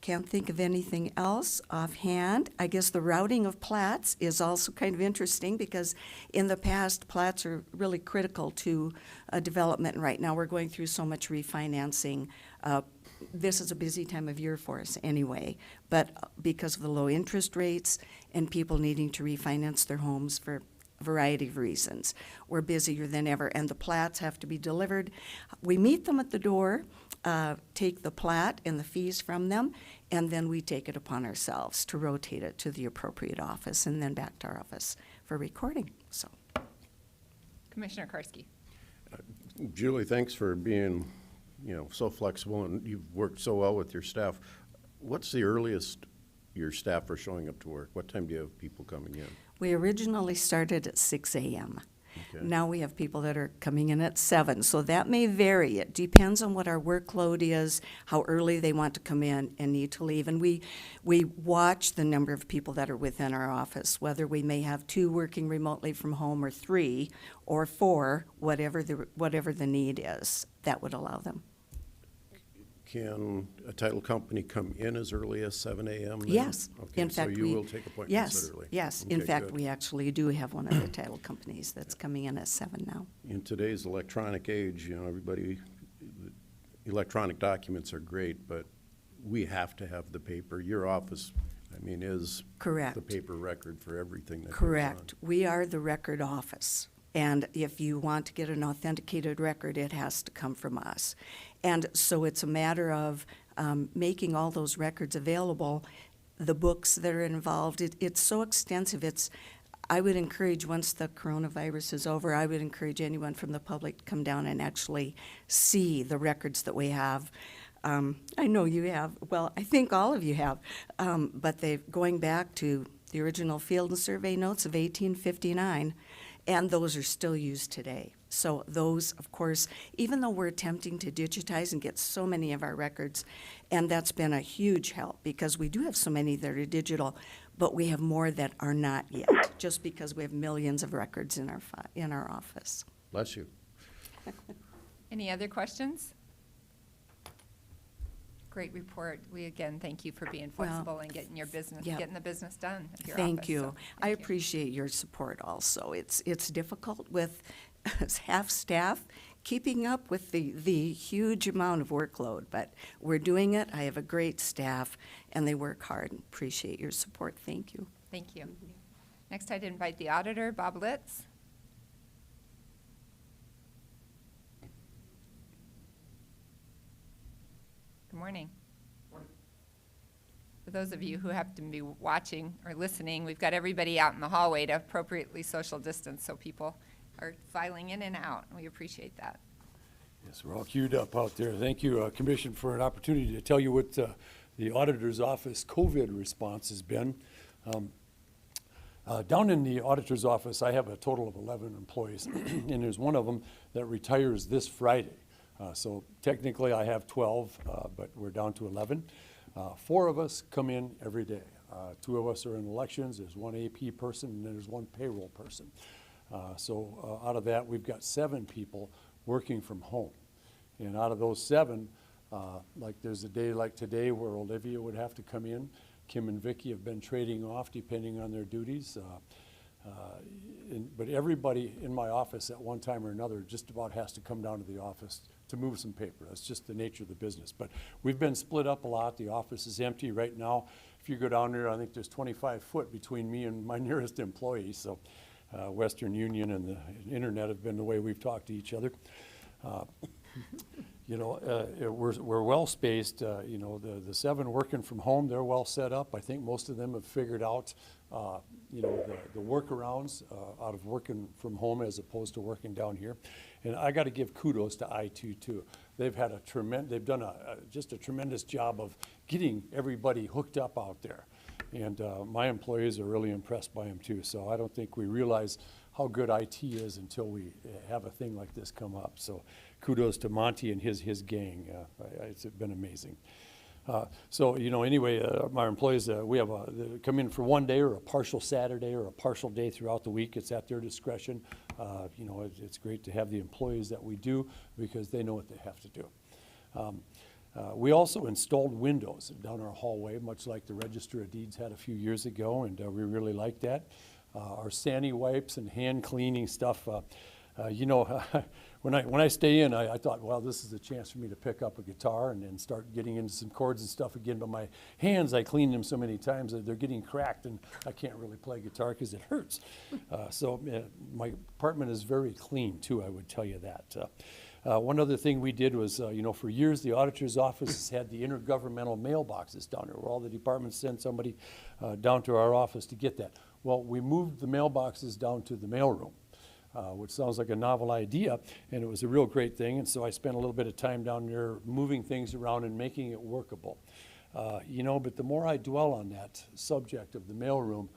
Can't think of anything else offhand. I guess the routing of Platts is also kind of interesting, because in the past, Platts are really critical to development. And right now, we're going through so much refinancing. This is a busy time of year for us anyway, but because of the low interest rates and people needing to refinance their homes for a variety of reasons, we're busier than ever, and the plats have to be delivered. We meet them at the door, take the plat and the fees from them, and then we take it upon ourselves to rotate it to the appropriate office and then back to our office for recording. So, Commissioner Karski. Julie, thanks for being, so flexible, and you've worked so well with your staff. What's the earliest your staff are showing up to work? What time do you have people coming in? We originally started at 6 a.m. Okay. Now we have people that are coming in at 7, so that may vary. It depends on what our workload is, how early they want to come in and need to leave. And we watch the number of people that are within our office, whether we may have 2 working remotely from home or 3 or 4, whatever the need is, that would allow them. Can a title company come in as early as 7 a.m. then? Yes. Okay, In fact, so you will take appointments that early? Yes. Okay, In fact, good. we actually do have one of the title companies that's coming in at 7 now. In today's electronic age, everybody, electronic documents are great, but we have to have the paper. Your office, is Correct. the paper record for everything that goes on. Correct. We are the record office. And if you want to get an authenticated record, it has to come from us. And so it's a matter of making all those records available, the books that are involved. It's so extensive. I would encourage, once the coronavirus is over, I would encourage anyone from the public to come down and actually see the records that we have. I know you have. Well, I think all of you have. But going back to the original field and survey notes of 1859, and those are still used today. So those, of course, even though we're attempting to digitize and get so many of our records, and that's been a huge help, because we do have so many that are digital, but we have more that are not yet, just because we have millions of records in our office. Bless you. Any other questions? Great report. We again thank you for being Well, flexible and getting your business, yeah. getting the business done at your Thank office. you. So, I thank you. appreciate your support also. It's difficult with half staff keeping up with the huge amount of workload, but we're doing it. I have a great staff, and they work hard. Appreciate your support. Thank you. Thank you. Next, I'd invite the auditor, Bob Litz. Good morning. For those of you who happen to be watching or listening, we've got everybody out in the hallway to appropriately social distance, so people are filing in and out. We appreciate that. Yes, we're all queued up out there. Thank you, Commission, for an opportunity to tell you what the Auditor's Office COVID response has been. Down in the Auditor's Office, I have a total of 11 employees, and there's one of them that retires this Friday. So technically, I have 12, but we're down to 11. 4 of us come in every day. 2 of us are in elections. There's 1 AP person, and then there's 1 payroll person. So out of that, we've got 7 people working from home. And out of those 7, like there's a day like today where Olivia would have to come in. Kim and Vicky have been trading off depending on their duties. But everybody in my office at one time or another just about has to come down to the office to move some paper. That's just the nature of the business. But we've been split up a lot. The office is empty right now. If you go down there, I think there's 25 foot between me and my nearest employee. So Western Union and the internet have been the way we've talked to each other. You know, we're well spaced. You know, the 7 working from home, they're well set up. I think most of them have figured out, you know, the workarounds out of working from home as opposed to working down here. And I got to give kudos to I2 too. They've had they've done just a tremendous job of getting everybody hooked up out there. And my employees are really impressed by them too. So I don't think we realize how good IT is until we have a thing like this come up. So kudos to Monty and his gang. It's been amazing. So, you know, anyway, my employees, we have they come in for one day or a partial Saturday or a partial day throughout the week. It's at their discretion. You know, it's great to have the employees that we do because they know what they have to do. We also installed windows down our hallway, much like the Register of Deeds had a few years ago, and we really like that. Our Sani wipes and hand cleaning stuff. You know, when I stay in, I thought, well, this is a chance for me to pick up a guitar and start getting into some chords and stuff again. But my hands, I cleaned them so many times that they're getting cracked, and I can't really play guitar because it hurts. So my apartment is very clean too. I would tell you that. One other thing we did was, you know, for years the auditor's office has had the intergovernmental mailboxes down there where all the departments send somebody down to our office to get that. Well, we moved the mailboxes down to the mailroom, which sounds like a novel idea, and it was a real great thing. And so I spent a little bit of time down there moving things around and making it workable. You know, but the more I dwell on that subject of the mailroom,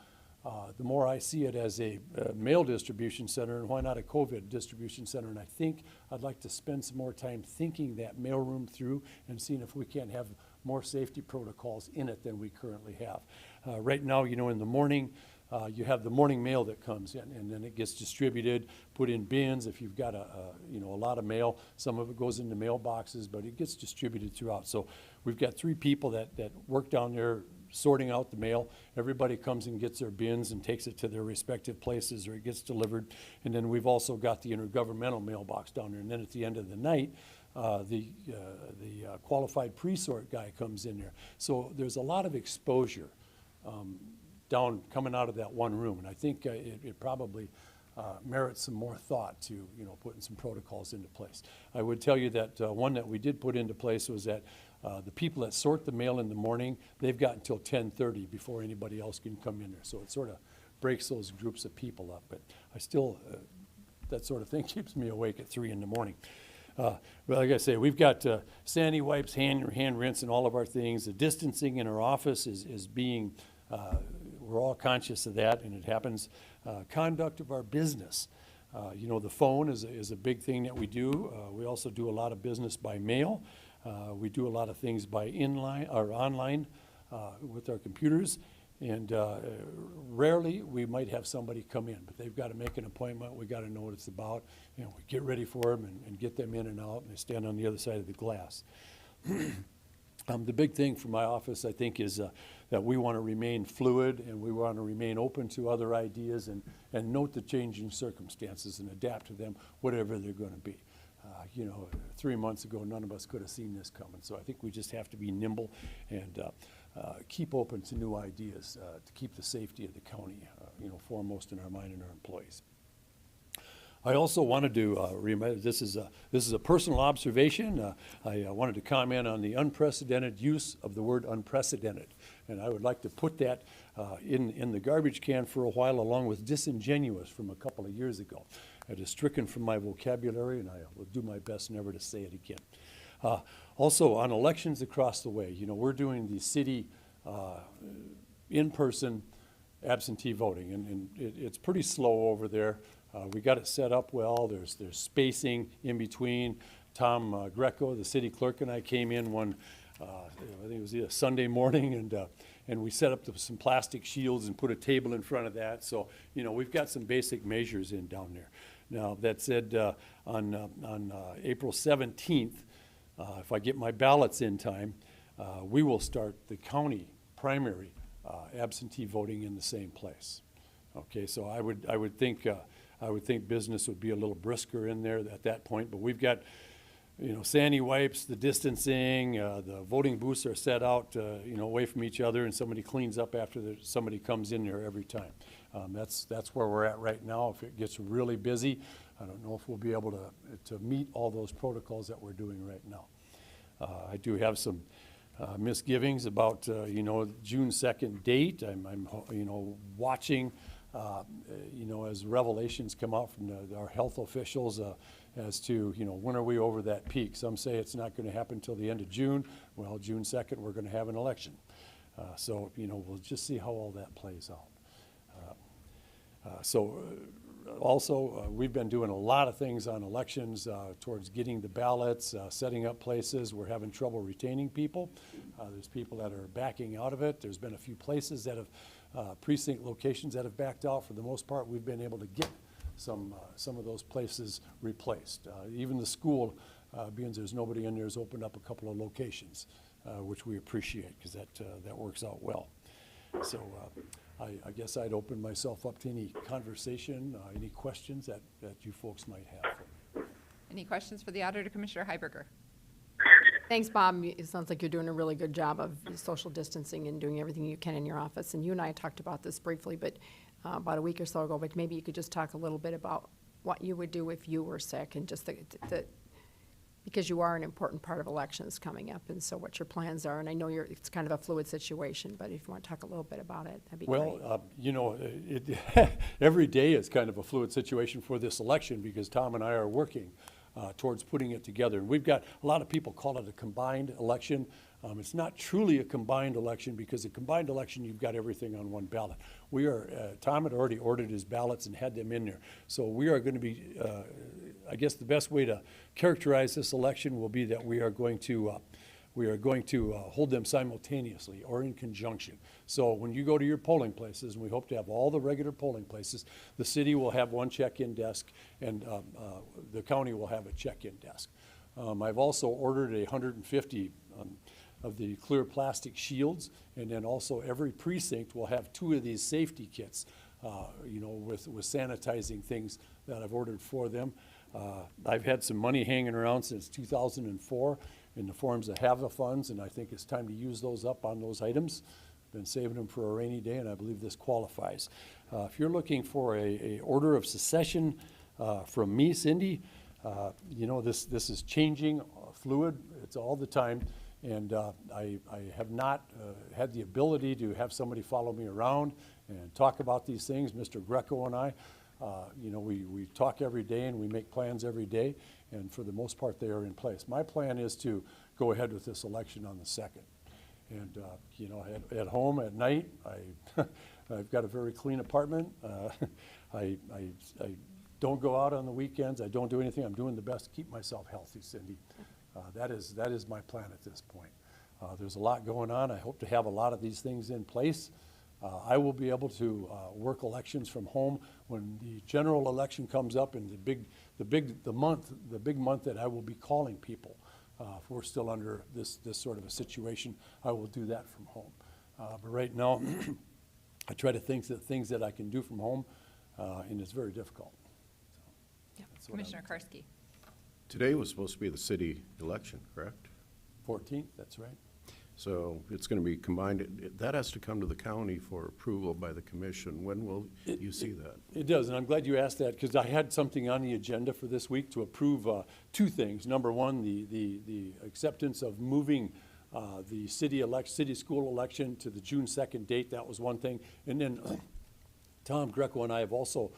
the more I see it as a mail distribution center, and why not a COVID distribution center? And I think I'd like to spend some more time thinking that mailroom through and seeing if we can't have more safety protocols in it than we currently have. Right now, you know, in the morning, you have the morning mail that comes in, and then it gets distributed, put in bins. If you've got you know, a lot of mail, some of it goes into mailboxes, but it gets distributed throughout. So we've got 3 people that work down there sorting out the mail. Everybody comes and gets their bins and takes it to their respective places, or it gets delivered. And then we've also got the intergovernmental mailbox down there. And then at the end of the night, the qualified pre-sort guy comes in there. So there's a lot of exposure coming out of that one room, and I think it probably merits some more thought to, you know, putting some protocols into place. I would tell you that one that we did put into place was that the people that sort the mail in the morning, they've got until 10:30 before anybody else can come in there. So it sort of breaks those groups of people up. But I still, that sort of thing keeps me awake at 3 in the morning. But like I say, we've got Sani wipes, hand rinse, and all of our things. The distancing in our office is being we're all conscious of that, and it happens. Conduct of our business. You know, the phone is a big thing that we do. We also do a lot of business by mail. We do a lot of things by online with our computers. And rarely, we might have somebody come in, but they've got to make an appointment. We got to know what it's about. You know, we get ready for them and get them in and out, and they stand on the other side of the glass. The big thing for my office, I think, is that we want to remain fluid and we want to remain open to other ideas and note the changing circumstances and adapt to them, whatever they're going to be. You know, 3 months ago, none of us could have seen this coming. So I think we just have to be nimble and keep open to new ideas to keep the safety of the county, you know, foremost in our mind and our employees. I also wanted to this is a personal observation. I wanted to comment on the unprecedented use of the word unprecedented, and I would like to put that in the garbage can for a while, along with disingenuous from a couple of years ago. It is stricken from my vocabulary, and I will do my best never to say it again. Also, on elections across the way, you know, we're doing the city in-person absentee voting, and it's pretty slow over there. We got it set up well. There's spacing in between. Tom Greco, the city clerk, and I came in one, I think it was a Sunday morning, and we set up some plastic shields and put a table in front of that. So, you know, we've got some basic measures in down there. Now, that said, on April 17th, if I get my ballots in time, we will start the county primary absentee voting in the same place. Okay, so I would think business would be a little brisker in there at that point, but we've got, you know, sandy wipes, the distancing, the voting booths are set out, you know, away from each other, and somebody cleans up after somebody comes in there every time. That's where we're at right now. If it gets really busy, I don't know if we'll be able to meet all those protocols that we're doing right now. I do have some misgivings about, you know, June 2nd date. I'm you know, watching, you know, as revelations come out from our health officials as to, you know, when are we over that peak? Some say it's not going to happen until the end of June. Well, June 2nd, we're going to have an election. So, you know, we'll just see how all that plays out. Also, we've been doing a lot of things on elections towards getting the ballots, setting up places. We're having trouble retaining people. There's people that are backing out of it. There's been a few places that have, precinct locations that have backed out. For the most part, we've been able to get some of those places replaced. Even the school, being there's nobody in there, has opened up a couple of locations, which we appreciate because that works out well. So I guess I'd open myself up to any conversation, any questions that you folks might have for me. Any questions for the Auditor, Commissioner Heiberger? Thanks, Bob. It sounds like you're doing a really good job of social distancing and doing everything you can in your office. And you and I talked about this briefly, but about a week or so ago, but maybe you could just talk a little bit about what you would do if you were sick and just because you are an important part of elections coming up, and so what your plans are. And I know it's kind of a fluid situation, but if you want to talk a little bit about it, that'd be great. Well, you know, every day is kind of a fluid situation for this election because Tom and I are working towards putting it together. And we've got a lot of people call it a combined election. It's not truly a combined election because a combined election, you've got everything on one ballot. Tom had already ordered his ballots and had them in there. So we are going to be, I guess the best way to characterize this election will be that we are going to hold them simultaneously or in conjunction. So when you go to your polling places, and we hope to have all the regular polling places, the city will have one check-in desk and the county will have a check-in desk. I've also ordered 150 of the clear plastic shields, and then also every precinct will have 2 of these safety kits, you know, with sanitizing things that I've ordered for them. I've had some money hanging around since 2004 in the forms of HAVA funds, and I think it's time to use those up on those items. Been saving them for a rainy day, and I believe this qualifies. If you're looking for a order of secession from me, Cindy, you know, this is changing, fluid, it's all the time. And I have not had the ability to have somebody follow me around and talk about these things. Mr. Greco and I, you know, we talk every day and we make plans every day, and for the most part they are in place. My plan is to go ahead with this election on the 2nd. And, you know, at home at night, I've got a very clean apartment. I don't go out on the weekends. I don't do anything. I'm doing the best to keep myself healthy, Cindy. That is my plan at this point. There's a lot going on. I hope to have a lot of these things in place I will be able to work elections from home when the general election comes up and the big month that I will be calling people. If we're still under this sort of a situation, I will do that from home. But right now, I try to think the things that I can do from home, and it's very difficult. So Commissioner Karski. Today was supposed to be the city election, correct? 14th, that's right. So it's going to be combined. That has to come to the county for approval by the commission. When will you see that? It does, and I'm glad you asked that because I had something on the agenda for this week to approve two things. Number one, the acceptance of moving the city school election to the June 2nd date. That was one thing. And then Tom Greco and I have also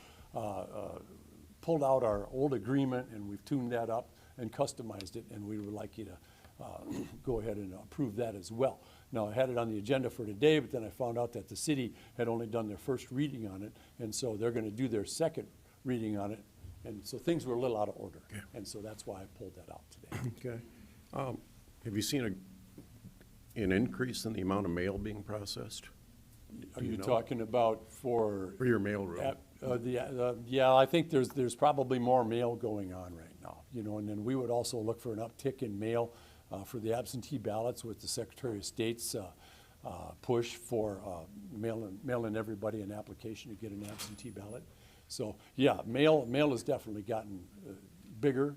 pulled out our old agreement, and we've tuned that up and customized it, and we would like you to go ahead and approve that as well. Now, I had it on the agenda for today, but then I found out that the city had only done their first reading on it, and so they're going to do their second reading on it, and so things were a little out of order, and so that's why I pulled that out today. Okay. Have you seen an increase in the amount of mail being processed? Are you talking about for your mail room? Yeah, I think there's probably more mail going on right now, and then we would also look for an uptick in mail for the absentee ballots with the Secretary of State's push for mail in everybody an application to get an absentee ballot. So yeah, mail has definitely gotten bigger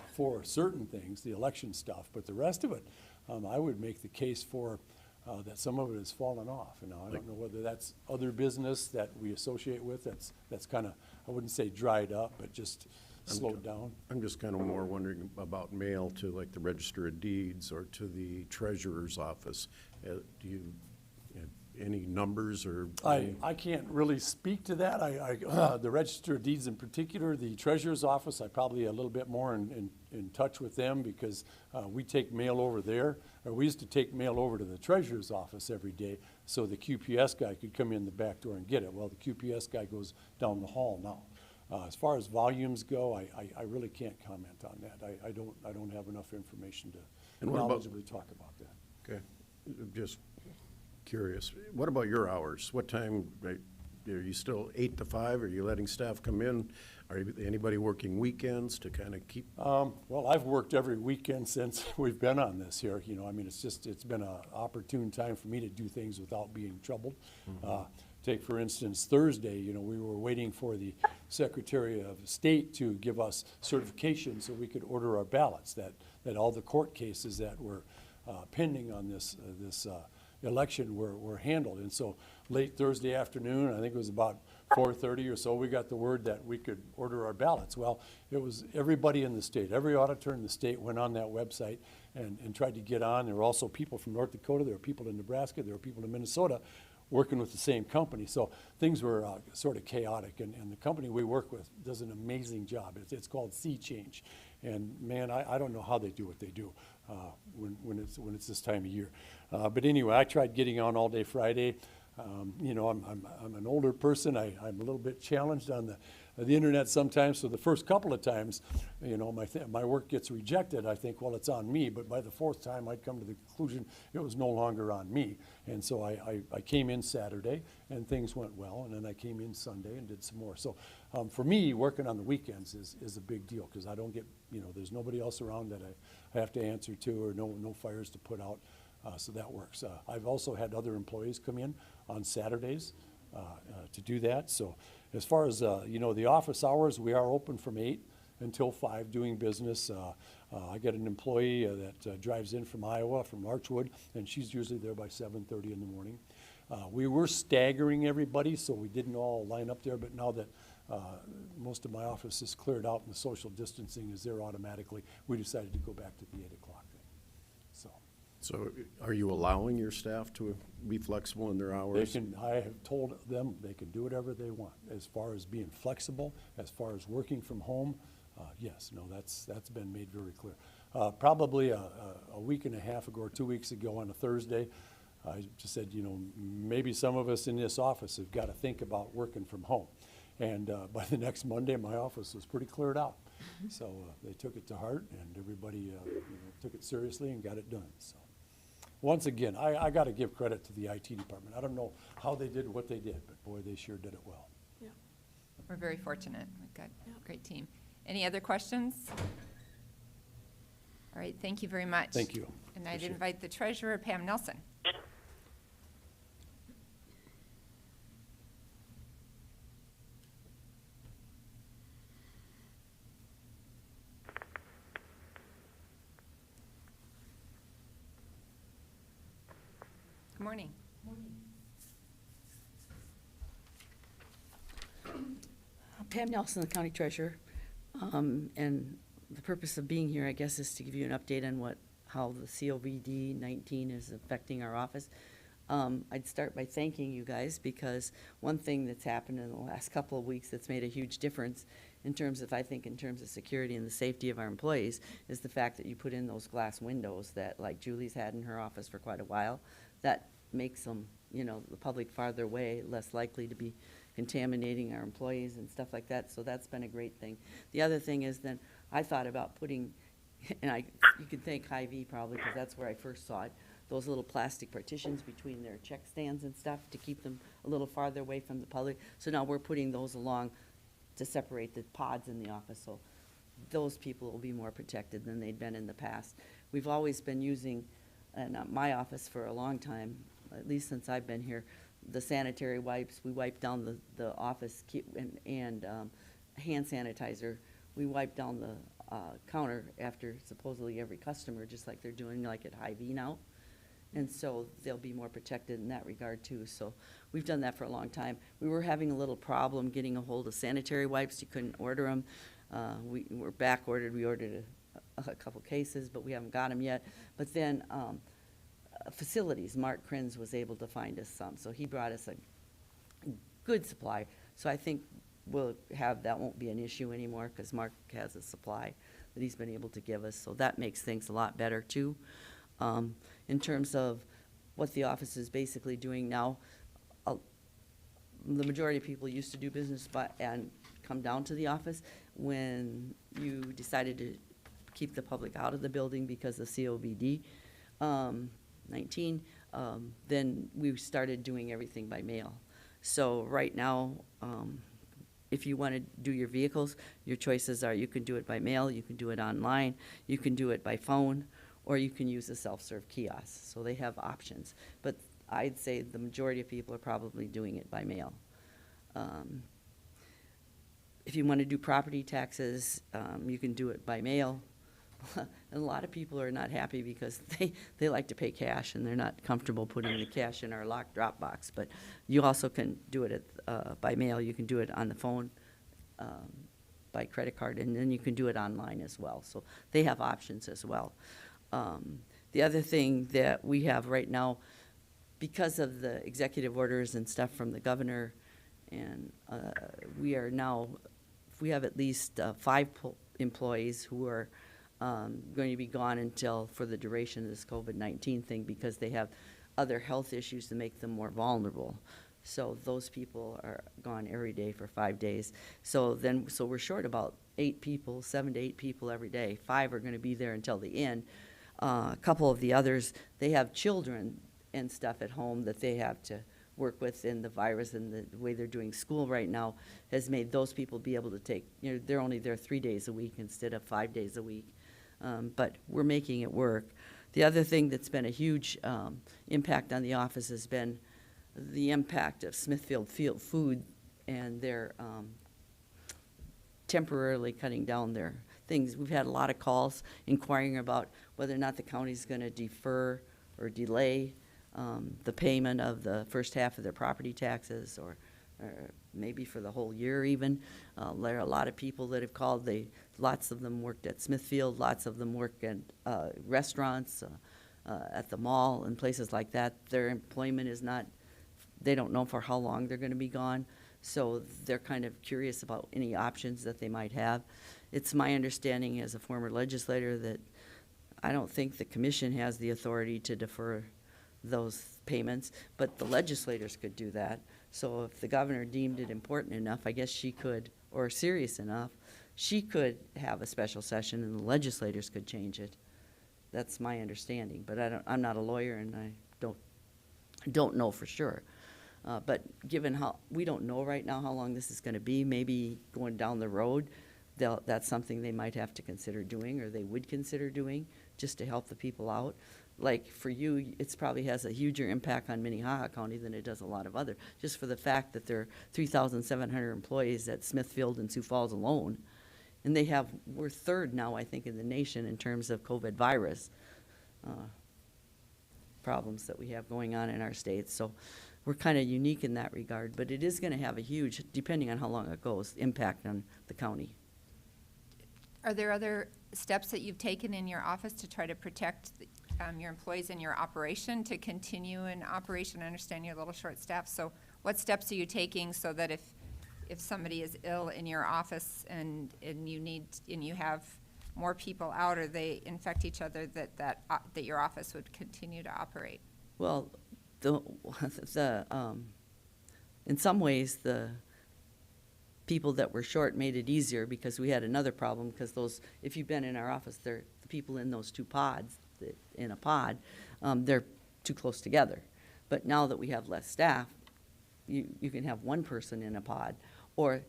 for certain things, the election stuff, but the rest of it, I would make the case for that some of it has fallen off. And now I don't know whether that's other business that we associate with that's kind of, I wouldn't say dried up, but just slowed down. I'm just kind of more wondering about mail to like the Register of Deeds or to the Treasurer's office. Do you have any numbers or? I can't really speak to that. The Register of Deeds in particular, the Treasurer's office, I probably a little bit more in touch with them because we take mail over there, or we used to take mail over to the Treasurer's office every day so the QPS guy could come in the back door and get it. Well, the QPS guy goes down the hall now. As far as volumes go, I really can't comment on that. I don't have enough information to knowledgeably talk about that. Okay, just curious. What about your hours? What time, are you still 8 to 5? Are you letting staff come in? Anybody working weekends to kind of keep? Well, I've worked every weekend since we've been on this here. I mean, it's been an opportune time for me to do things without being troubled. Mm-hmm. Take, for instance, Thursday, we were waiting for the Secretary of State to give us certification so we could order our ballots, that all the court cases that were pending on this election were handled. And so late Thursday afternoon, I think it was about 4:30 or so, we got the word that we could order our ballots. Well, it was everybody in the state, every auditor in the state went on that website and tried to get on. There were also people from North Dakota, there were people in Nebraska, there were people in Minnesota working with the same company. So things were sort of chaotic, and the company we work with does an amazing job. It's called Sea Change. And man, I don't know how they do what they do when it's this time of year. But anyway, I tried getting on all day Friday. I'm an older person. I'm a little bit challenged on the internet sometimes. So the first couple of times, my work gets rejected. I think, well, it's on me. But by the fourth time, I'd come to the conclusion it was no longer on me. And so I came in Saturday, and things went well. And then I came in Sunday and did some more. So for me, working on the weekends is a big deal because I don't get, there's nobody else around that I have to answer to or no fires to put out. So that works. I've also had other employees come in on Saturdays to do that. So as far as, the office hours, we are open from 8 until 5 doing business. I got an employee that drives in from Iowa, from Archwood, and she's usually there by 7:30 in the morning. We were staggering everybody, so we didn't all line up there, but now that most of my office is cleared out and the social distancing is there automatically, we decided to go back to the 8 o'clock thing. So are you allowing your staff to be flexible in their hours? I have told them they can do whatever they want. As far as being flexible, as far as working from home, yes, no, that's been made very clear. Probably a week and a half ago or 2 weeks ago on a Thursday, I just said, maybe some of us in this office have got to think about working from home. And by the next Monday, my office was pretty cleared out. So they took it to heart, and everybody took it seriously and got it done. So once again, I got to give credit to the IT department. I don't know how they did what they did, but boy, they sure did it well. We're very fortunate. We've got a great team. Any other questions? All right, thank you very much. Thank you. And I'd Appreciate it. invite the treasurer, Pam Nelson. Good morning. Pam Nelson, the county treasurer. And the purpose of being here, I guess, is to give you an update on how the COVID-19 is affecting our office. I'd start by thanking you guys, because one thing that's happened in the last couple of weeks that's made a huge difference in terms of security and the safety of our employees is the fact that you put in those glass windows that, like Julie's had in her office for quite a while. That makes them, the public farther away, less likely to be contaminating our employees and stuff like that. So that's been a great thing. The other thing is then I thought about putting, and you can thank Hy-Vee probably, because that's where I first saw it, those little plastic partitions between their check stands and stuff to keep them a little farther away from the public. So now we're putting those along to separate the pods in the office, so those people will be more protected than they'd been in the past. We've always been using, in my office for a long time, at least since I've been here, the sanitary wipes. We wipe down the office and hand sanitizer. We wipe down the counter after supposedly every customer, just like they're doing like at Hy-Vee now. And so they'll be more protected in that regard too. So we've done that for a long time. We were having a little problem getting a hold of sanitary wipes. You couldn't order them. We were back ordered. We ordered a couple cases, but we haven't got them yet. But then facilities, Mark Krenz was able to find us some. So he brought us a good supply. So I think that won't be an issue anymore, because Mark has a supply that he's been able to give us. So that makes things a lot better too. In terms of what the office is basically doing now, the majority of people used to do business and come down to the office. When you decided to keep the public out of the building because of COVID-19, then we started doing everything by mail. So right now, if you want to do your vehicles, your choices are you can do it by mail, you can do it online, you can do it by phone, or you can use a self-serve kiosk. So they have options. But I'd say the majority of people are probably doing it by mail. If you want to do property taxes, you can do it by mail. And a lot of people are not happy because they like to pay cash, and they're not comfortable putting the cash in our locked drop box. But you also can do it by mail. You can do it on the phone, by credit card, and then you can do it online as well. So they have options as well. The other thing that we have right now, because of the executive orders and stuff from the governor, and we have at least 5 employees who are going to be gone for the duration of this COVID-19 thing, because they have other health issues that make them more vulnerable. So those people are gone every day for 5 days. So we're short about 8 people, 7 to 8 people every day. 5 are going to be there until the end. A couple of the others, they have children and stuff at home that they have to work with, and the virus and the way they're doing school right now has made those people be able to take, they're only there 3 days a week instead of 5 days a week. But we're making it work. The other thing that's been a huge impact on the office has been the impact of Smithfield Food, and their temporarily cutting down their things. We've had a lot of calls inquiring about whether or not the county's going to defer or delay the payment of the first half of their property taxes, or maybe for the whole year even. There are a lot of people that have called. Lots of them worked at Smithfield, lots of them work at restaurants, at the mall and places like that. Their employment is not, they don't know for how long they're going to be gone, so they're kind of curious about any options that they might have. It's my understanding as a former legislator that I don't think the commission has the authority to defer those payments, but the legislators could do that. So if the governor deemed it important enough, I guess she could, or serious enough, she could have a special session and the legislators could change it. That's my understanding, but I'm not a lawyer and I don't know for sure. But given how, we don't know right now how long this is gonna be, maybe going down the road, that's something they might have to consider doing, or they would consider doing, just to help the people out. Like for you, it's probably has a huger impact on Minnehaha County than it does a lot of other, just for the fact that there are 3,700 employees at Smithfield and Sioux Falls alone. And we're third now, I think, in the nation in terms of COVID virus problems that we have going on in our states. So we're kind of unique in that regard, but it is going to have a huge, depending on how long it goes, impact on the county. Are there other steps that you've taken in your office to try to protect your employees in your operation to continue in operation? I understand you're a little short-staffed, so what steps are you taking so that if somebody is ill in your office and you have more people out, or they infect each other, that your office would continue to operate? Well, in some ways, the people that were short made it easier because we had another problem, because if you've been in our office, the people in those two pods, in a pod, they're too close together. But now that we have less staff, you can have one person in a pod, or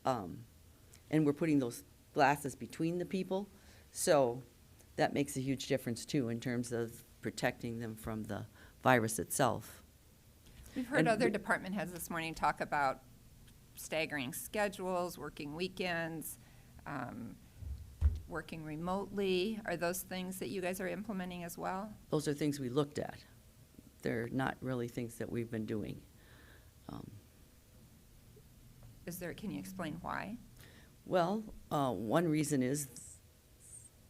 and we're putting those glasses between the people, so that makes a huge difference too in terms of protecting them from the virus itself. We've heard other department heads this morning talk about staggering schedules, working weekends, working remotely. Are those things that you guys are implementing as well? Those are things we looked at. They're not really things that we've been doing. Can you explain why? Well, one reason is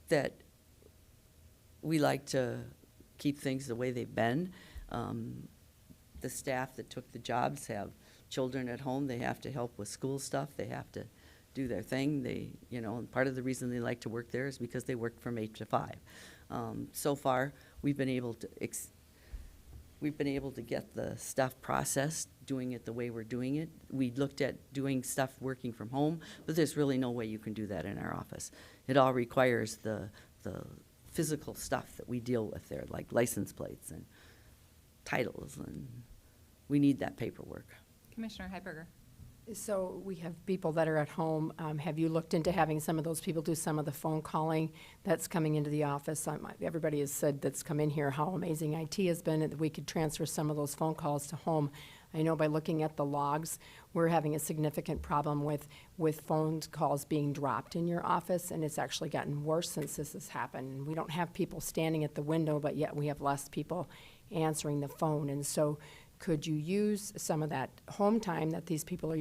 that we like to keep things the way they've been. The staff that took the jobs have children at home. They have to help with school stuff. They have to do their thing. And part of the reason they like to work there is because they work from 8 to 5. So far, we've been able to get the stuff processed, doing it the way we're doing it. We looked at doing stuff working from home, but there's really no way you can do that in our office. It all requires the physical stuff that we deal with there, like license plates and titles, and we need that paperwork. Commissioner Heiberger. So we have people that are at home. Have you looked into having some of those people do some of the phone calling that's coming into the office? Everybody has said that's come in here how amazing IT has been, and that we could transfer some of those phone calls to home. I know by looking at the logs, we're having a significant problem with phone calls being dropped in your office, and it's actually gotten worse since this has happened. We don't have people standing at the window, but yet we have less people answering the phone. And so could you use some of that home time that these people are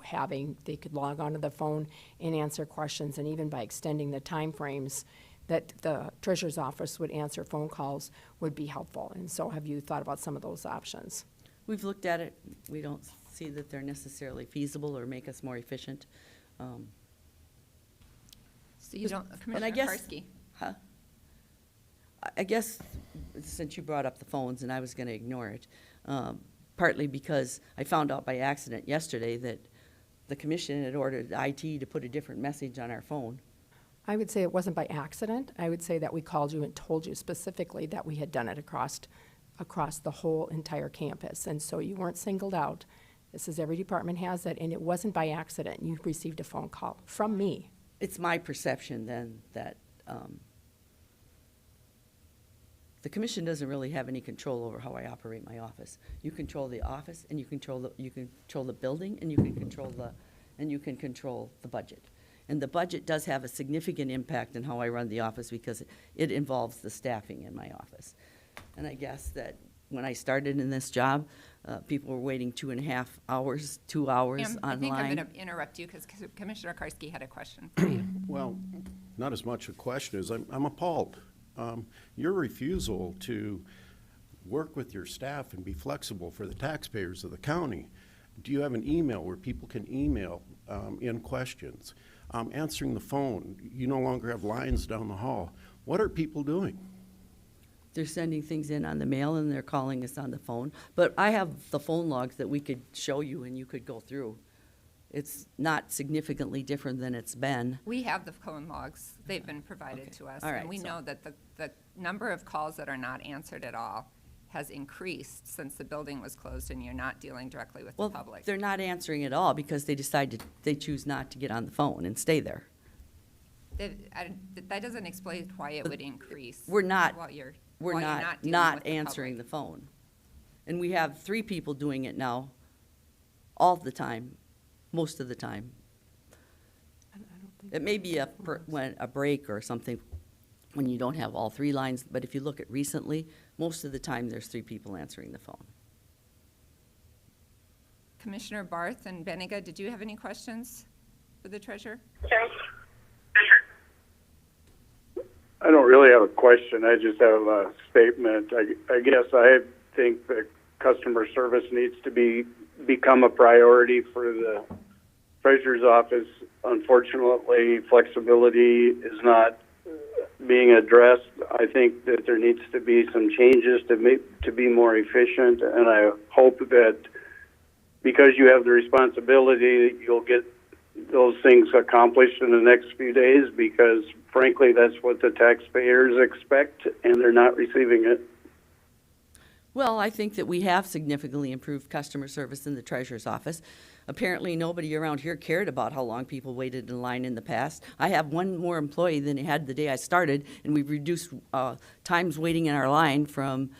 having? They could log onto the phone and answer questions, and even by extending the time frames that the treasurer's office would answer phone calls would be helpful. And so have you thought about some of those options? We've looked at it. We don't see that they're necessarily feasible or make us more efficient. So you don't, And Commissioner I guess, Karski? huh? I guess since you brought up the phones, and I was going to ignore it, partly because I found out by accident yesterday that the commission had ordered IT to put a different message on our phone. I would say it wasn't by accident. I would say that we called you and told you specifically that we had done it across the whole entire campus. And so you weren't singled out. This is, every department has it, and it wasn't by accident. You received a phone call from me. It's my perception then that the commission doesn't really have any control over how I operate my office. You control the office, and you control the building, and you can control the budget. And the budget does have a significant impact on how I run the office because it involves the staffing in my office. And I guess that when I started in this job, people were waiting 2.5 hours, 2 hours Pam, online. I think I'm going to interrupt you because Commissioner Karski had a question for you. Well, not as much a question as I'm appalled. Your refusal to work with your staff and be flexible for the taxpayers of the county. Do you have an email where people can email in questions? Answering the phone, you no longer have lines down the hall. What are people doing? They're sending things in on the mail, and they're calling us on the phone. But I have the phone logs that we could show you, and you could go through It's not significantly different than it's been. We have the phone logs. They've been provided to us. All right, And we so- know that the number of calls that are not answered at all has increased since the building was closed and you're not dealing directly with the Well, public. they're not answering at all because they choose not to get on the phone and stay there. That doesn't explain why it would increase. We're not, while you're we're not dealing not with the answering public. the phone. And we have 3 people doing it now, all the time, most of the time. It may be when a break or something when you don't have all 3 lines, but if you look at recently, most of the time there's 3 people answering the phone. Commissioner Barth and Benega, did you have any questions for the treasurer? I don't really have a question. I just have a statement. I guess I think that customer service needs to become a priority for the treasurer's office. Unfortunately, flexibility is not being addressed. I think that there needs to be some changes to be more efficient, and I hope that because you have the responsibility, you'll get those things accomplished in the next few days, because frankly, that's what the taxpayers expect, and they're not receiving it. Well, I think that we have significantly improved customer service in the treasurer's office. Apparently, nobody around here cared about how long people waited in line in the past. I have 1 more employee than I had the day I started, and we've reduced times waiting in our line from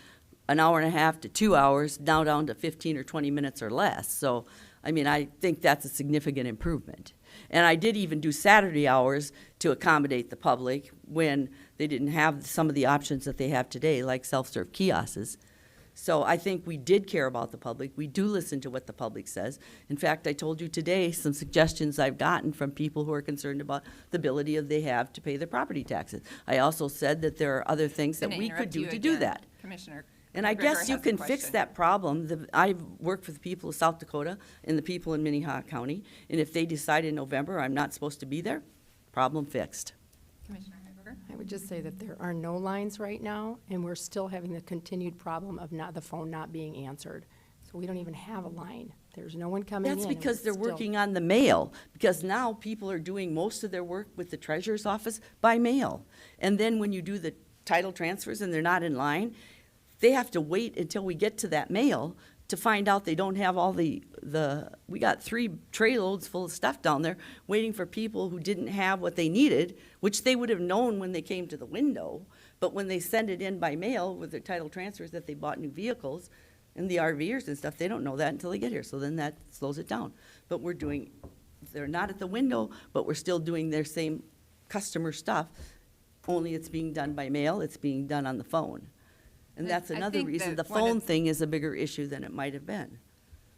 an hour and a half to 2 hours, now down to 15 or 20 minutes or less. So, I mean, I think that's a significant improvement. And I did even do Saturday hours to accommodate the public when they didn't have some of the options that they have today, like self-serve kiosks. So I think we did care about the public. We do listen to what the public says. In fact, I told you today some suggestions I've gotten from people who are concerned about the ability they have to pay their property taxes. I also said that there are other things that I'm we gonna could interrupt do you to do again. that. Commissioner And I McGregor guess you has a can fix question. that problem. I've worked for the people of South Dakota and the people in Minnehaha County, and if they decide in November I'm not supposed to be there, problem fixed. Commissioner Heiberger? I would just say that there are no lines right now, and we're still having the continued problem of the phone not being answered. So we don't even have a line. There's no one coming in. That's and because we're they're still- working on the mail, because now people are doing most of their work with the treasurer's office by mail. And then when you do the title transfers and they're not in line, they have to wait until we get to that mail to find out they don't have all we got 3 tray loads full of stuff down there waiting for people who didn't have what they needed, which they would have known when they came to the window. But when they send it in by mail with their title transfers that they bought new vehicles and the RVers and stuff, they don't know that until they get here. So then that slows it down. But they're not at the window, but we're still doing their same customer stuff, only it's being done by mail, it's being done on the phone. And that's I another think reason that the one of- phone thing is a bigger issue than it might have been.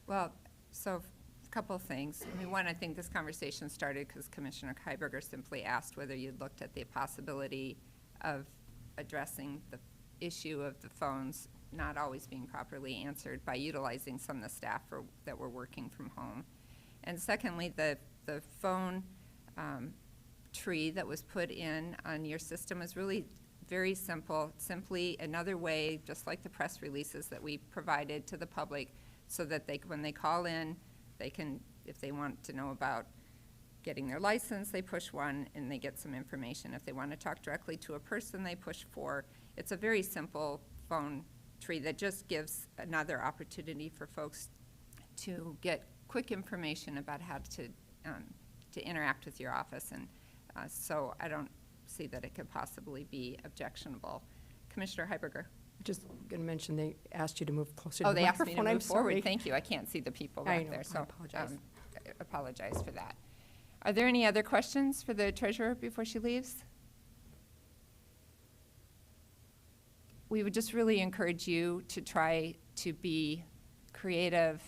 Well, so a couple of things. I mean, one, I think this conversation started because Commissioner Heiberger simply asked whether you'd looked at the possibility of addressing the issue of the phones not always being properly answered by utilizing some of the staff that were working from home. And secondly, the phone tree that was put in on your system is really very simple, simply another way, just like the press releases that we provided to the public, so that when they call in, they can, if they want to know about getting their license, they push 1 and they get some information. If they want to talk directly to a person, they push 4. It's a very simple phone tree that just gives another opportunity for folks to get quick information about how to interact with your office. And so I don't see that it could possibly be objectionable. Commissioner Heiberger? Just going to mention, they asked you to move closer to Oh, the they asked me microphone. to I'm move forward. sorry. Thank you. I can't see the people I back know. there, I so apologize. apologize for that. Are there any other questions for the treasurer before she leaves? We would just really encourage you to try to be creative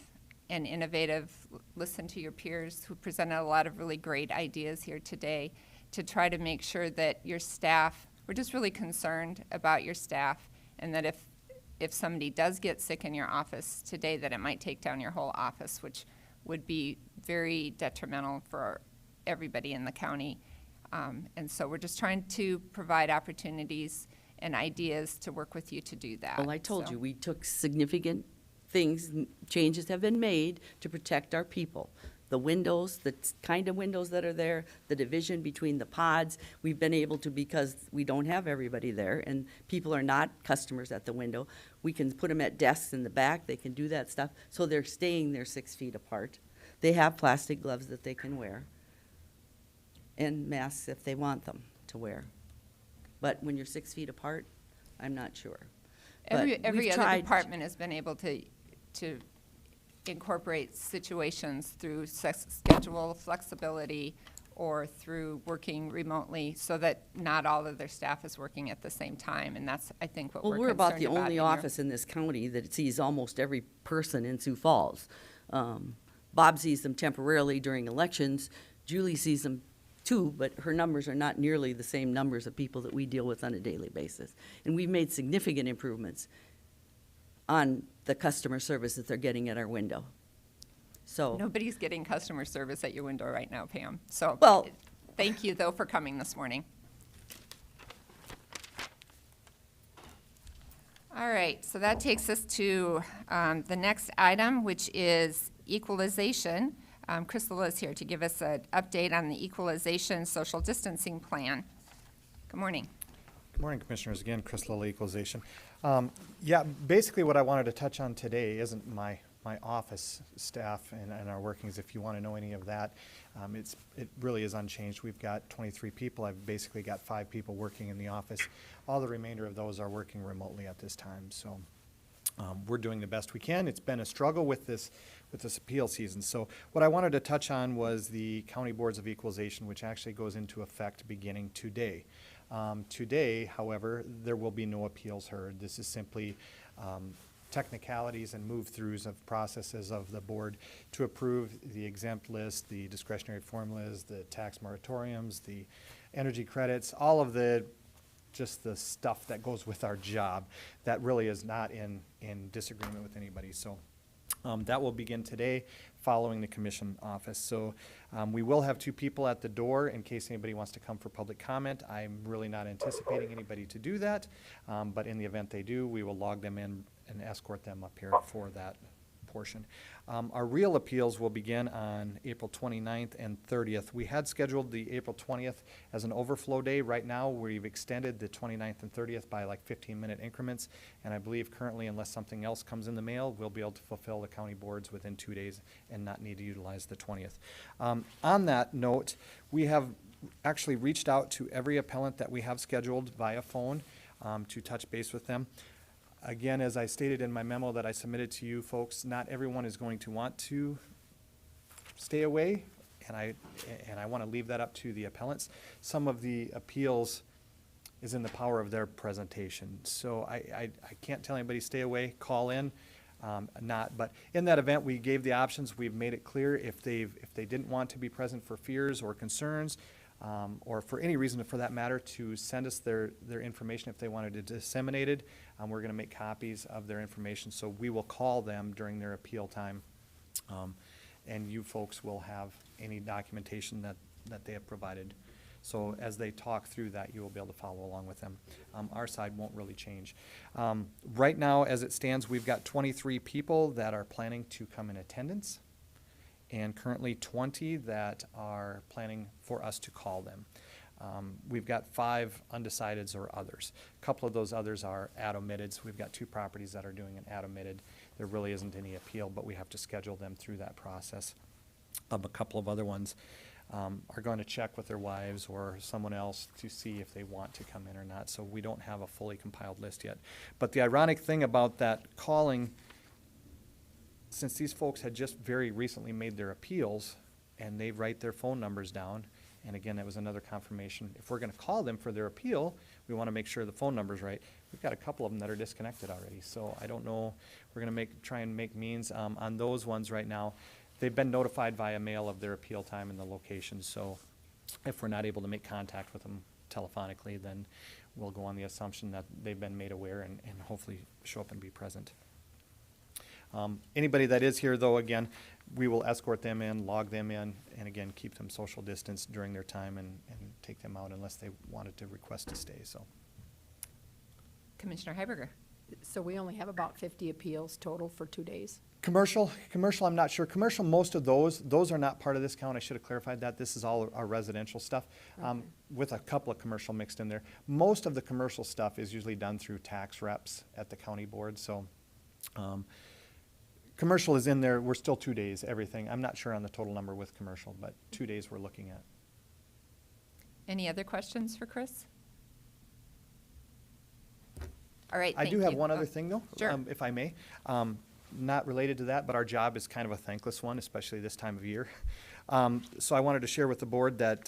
and innovative. Listen to your peers who presented a lot of really great ideas here today, to try to make sure that your staff, we're just really concerned about your staff, and that if somebody does get sick in your office today, that it might take down your whole office, which would be very detrimental for everybody in the county. And so we're just trying to provide opportunities and ideas to work with you to do that. Well, I told So- you, we took significant changes have been made to protect our people. The windows, the kind of windows that are there, the division between the pods, we've been able to, because we don't have everybody there and people are not customers at the window, we can put them at desks in the back, they can do that stuff, so they're staying there 6 feet apart. They have plastic gloves that they can wear and masks if they want them to wear. But when you're 6 feet apart, I'm not sure. But Every we've other tried- department has been able to incorporate situations through schedule flexibility or through working remotely so that not all of their staff is working at the same time. And that's, I think, what Well, we're we're about concerned the about only in your- office in this county that sees almost every person in Sioux Falls. Bob sees them temporarily during elections. Julie sees them too, but her numbers are not nearly the same numbers of people that we deal with on a daily basis. And we've made significant improvements on the customer service that they're getting at our window. So, Nobody's getting customer service at your window right now, Pam. So, Well- thank you, though, for coming this morning. All right, so that takes us to the next item, which is equalization. Crystal is here to give us an update on the equalization social distancing plan. Good morning. Good morning, Commissioners. Again, Chris Lilly, Equalization. Yeah, basically what I wanted to touch on today isn't my office staff and our workings. If you want to know any of that, it really is unchanged. We've got 23 people. I've basically got 5 people working in the office. All the remainder of those are working remotely at this time. So we're doing the best we can. It's been a struggle with this appeal season. So what I wanted to touch on was the County Boards of Equalization, which actually goes into effect beginning today. Today, however, there will be no appeals heard. This is simply technicalities and move-throughs of processes of the board to approve the exempt list, the discretionary formulas, the tax moratoriums, the energy credits, all of just the stuff that goes with our job that really is not in disagreement with anybody. So that will begin today following the commission office. So we will have 2 people at the door in case anybody wants to come for public comment. I'm really not anticipating anybody to do that, but in the event they do, we will log them in and escort them up here for that portion. Our real appeals will begin on April 29th and 30th. We had scheduled the April 20th as an overflow day. Right now, we've extended the 29th and 30th by like 15-minute increments, and I believe currently, unless something else comes in the mail, we'll be able to fulfill the county boards within 2 days and not need to utilize the 20th. On that note, we have actually reached out to every appellant that we have scheduled via phone to touch base with them. Again, as I stated in my memo that I submitted to you folks, not everyone is going to want to stay away, and I want to leave that up to the appellants. Some of the appeals is in the power of their presentation. So I can't tell anybody stay away, call in, but in that event, we gave the options. We've made it clear if they didn't want to be present for fears or concerns, or for any reason for that matter, to send us their information if they wanted to disseminate it. We're going to make copies of their information, so we will call them during their appeal time, and you folks will have any documentation that they have provided. So as they talk through that, you will be able to follow along with them. Our side won't really change. Right now, as it stands, we've got 23 people that are planning to come in attendance, and currently 20 that are planning for us to call them. We've got 5 undecideds or others. A couple of those others are ad-omitteds. We've got 2 properties that are doing an ad-omitted. There really isn't any appeal, but we have to schedule them through that process. A couple of other ones are going to check with their wives or someone else to see if they want to come in or not. So we don't have a fully compiled list yet. But the ironic thing about that calling, since these folks had just very recently made their appeals and they write their phone numbers down, and again, that was another confirmation. If we're going to call them for their appeal, we want to make sure the phone number's right. We've got a couple of them that are disconnected already, so I don't know. We're going to try and make means on those ones right now. They've been notified via mail of their appeal time and the location, so if we're not able to make contact with them telephonically, then we'll go on the assumption that they've been made aware and hopefully show up and be present. Anybody that is here, though, again, we will escort them in, log them in, and again, keep them social distance during their time and take them out unless they wanted to request to stay. So, Commissioner Heiberger. So we only have about 50 appeals total for 2 days? Commercial, I'm not sure. Commercial, most of those are not part of this count. I should have clarified that. This is all our residential stuff, with a couple of commercial mixed in there. Most of the commercial stuff is usually done through tax reps at the county board, so, commercial is in there. We're still 2 days, everything. I'm not sure on the total number with commercial, but 2 days we're looking at. Any other questions for Chris? All right, I thank do have you. one Oh, other thing, though, Sure. if I may. Not related to that, but our job is kind of a thankless one, especially this time of year. So I wanted to share with the board that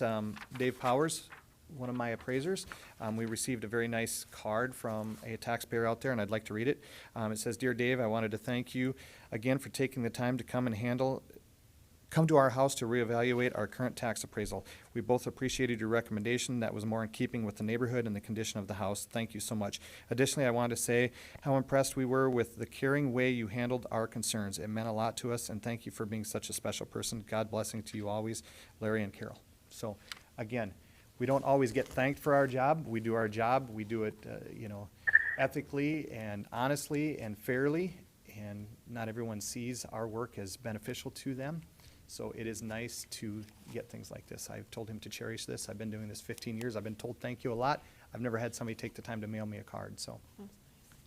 Dave Powers, one of my appraisers, we received a very nice card from a taxpayer out there, and I'd like to read it. It says, "Dear Dave, I wanted to thank you again for taking the time to come to our house to reevaluate our current tax appraisal. We both appreciated your recommendation that was more in keeping with the neighborhood and the condition of the house. Thank you so much. Additionally, I wanted to say how impressed we were with the caring way you handled our concerns. It meant a lot to us, and thank you for being such a special person. God blessing to you always, Larry and Carol." So, again, we don't always get thanked for our job. We do our job. We do it, ethically and honestly and fairly, and not everyone sees our work as beneficial to them. So it is nice to get things like this. I've told him to cherish this. I've been doing this 15 years. I've been told thank you a lot. I've never had somebody take the time to mail me a card, so. All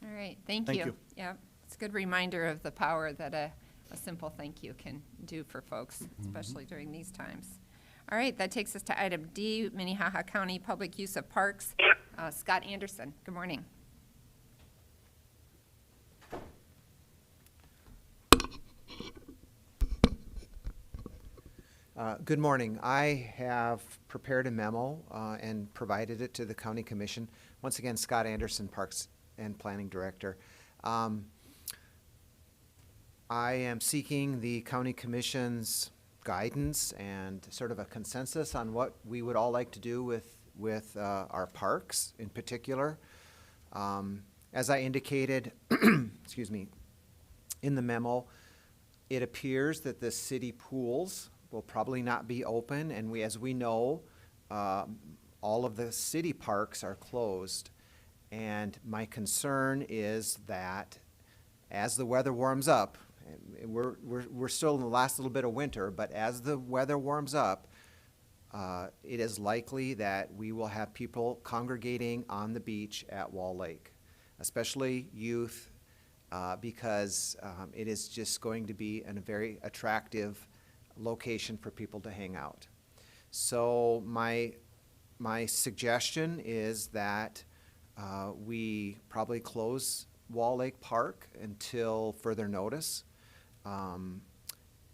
right, thank Thank you. you. Yeah, it's a good reminder of the power that a simple thank you can do for folks, especially during these times. All right, that takes us to item D, Minnehaha County Public Use of Parks. Scott Anderson, good morning. Good morning. I have prepared a memo and provided it to the County Commission. Once again, Scott Anderson, Parks and Planning Director. I am seeking the County Commission's guidance and sort of a consensus on what we would all like to do with our parks in particular. As I indicated, excuse me, in the memo, it appears that the city pools will probably not be open, and as we know, all of the city parks are closed. And my concern is that as the weather warms up, and we're still in the last little bit of winter, but as the weather warms up, it is likely that we will have people congregating on the beach at Wall Lake, especially youth, because it is just going to be a very attractive location for people to hang out. So my suggestion is that we probably close Wall Lake Park until further notice.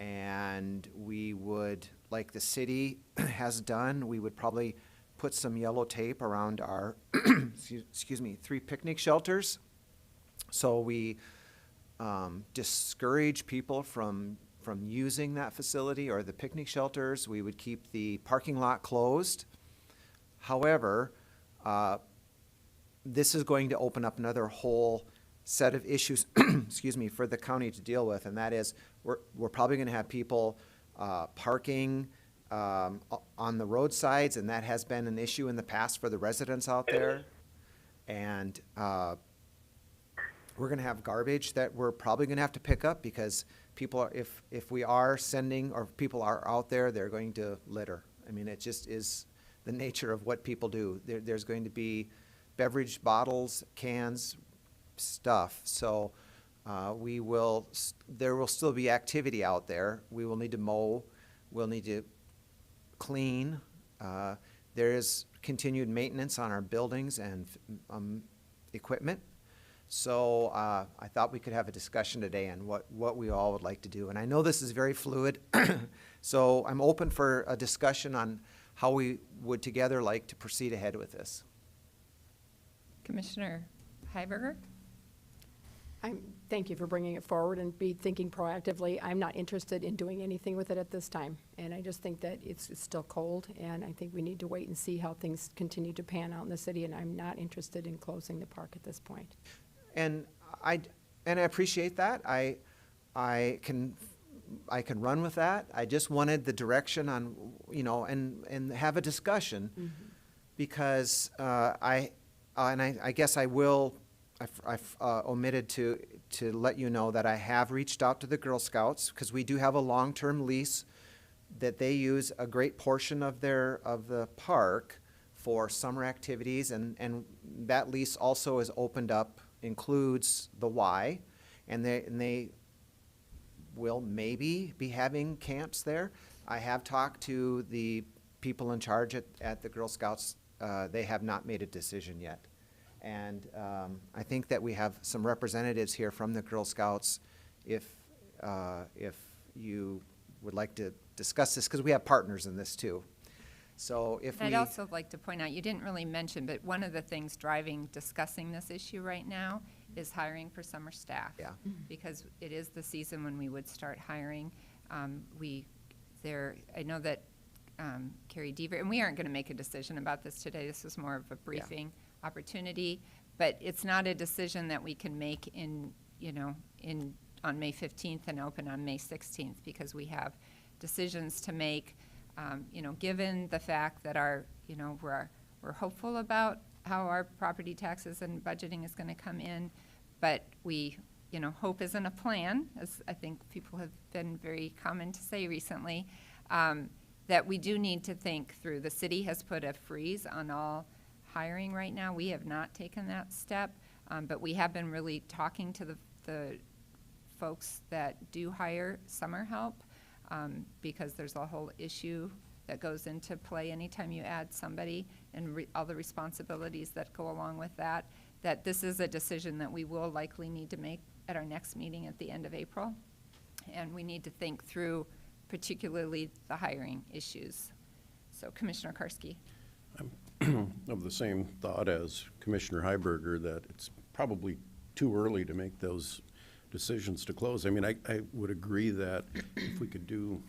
And we would, like the city has done, we would probably put some yellow tape around our excuse me, 3 picnic shelters. So we discourage people from using that facility or the picnic shelters. We would keep the parking lot closed. However, this is going to open up another whole set of issues excuse me, for the county to deal with, and that is we're probably going to have people parking on the roadsides, and that has been an issue in the past for the residents out there. And we're going to have garbage that we're probably going to have to pick up, because people are, if we are sending, or people are out there, they're going to litter. I mean, it just is the nature of what people do. There's going to be beverage bottles, cans, stuff. So there will still be activity out there. We will need to mow. We'll need to clean. There is continued maintenance on our buildings and equipment. So I thought we could have a discussion today on what we all would like to do. And I know this is very fluid, so I'm open for a discussion on how we would together like to proceed ahead with this. Commissioner Heiberger? Thank you for bringing it forward and be thinking proactively. I'm not interested in doing anything with it at this time, and I just think that it's still cold, and I think we need to wait and see how things continue to pan out in the city, and I'm not interested in closing the park at this point. And I appreciate that. I can run with that. I just wanted the direction on, and have a discussion, because I guess I will omitted to let you know that I have reached out to the Girl Scouts, because we do have a long-term lease that they use a great portion of the park for summer activities, and that lease also is opened up, includes the Y, and they will maybe be having camps there. I have talked to the people in charge at the Girl Scouts. They have not made a decision yet. And I think that we have some representatives here from the Girl Scouts if you would like to discuss this, because we have partners in this too. So if I'd also like to point out, you didn't really mention, but one of the things discussing this issue right now is hiring for summer staff. Yeah. Because it is the season when we would start hiring. I know that Carrie Deaver, and we aren't going to make a decision about this today. This is more of a briefing opportunity, but it's not a decision that we can make on May 15th and open on May 16th, because we have decisions to make. Given the fact that we're hopeful about how our property taxes and budgeting is going to come in, but hope isn't a plan, as I think people have been very common to say recently, that we do need to think through. The city has put a freeze on all hiring right now. We have not taken that step, but we have been really talking to the folks that do hire summer help, because there's a whole issue that goes into play anytime you add somebody, and all the responsibilities that go along with that this is a decision that we will likely need to make at our next meeting at the end of April. And we need to think through particularly the hiring issues. So Commissioner Karski. I'm of the same thought as Commissioner Heiberger, that it's probably too early to make those decisions to close. I mean, I would agree that if we could do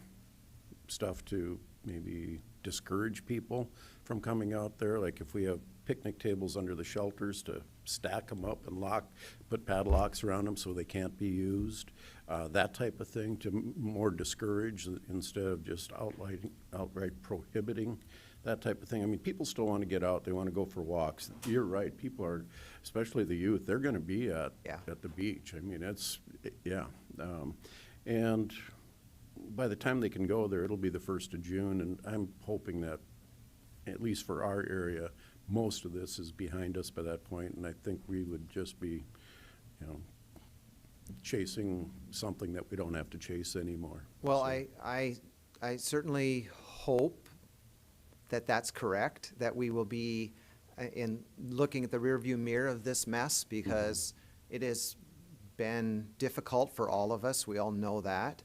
stuff to maybe discourage people from coming out there, like if we have picnic tables under the shelters, to stack them up and put padlocks around them so they can't be used, that type of thing, to more discourage instead of just outright prohibiting that type of thing. I mean, people still want to get out. They want to go for walks. You're right. People are, especially the youth, they're going to be at the beach. I mean, and by the time they can go there, it'll be the 1st of June, and I'm hoping that, at least for our area, most of this is behind us by that point, and I think we would just be, chasing something that we don't have to chase anymore. Well, so. I certainly hope that that's correct, that we will be in looking at the rearview mirror of this mess, because it has been difficult for all of us. We all know that.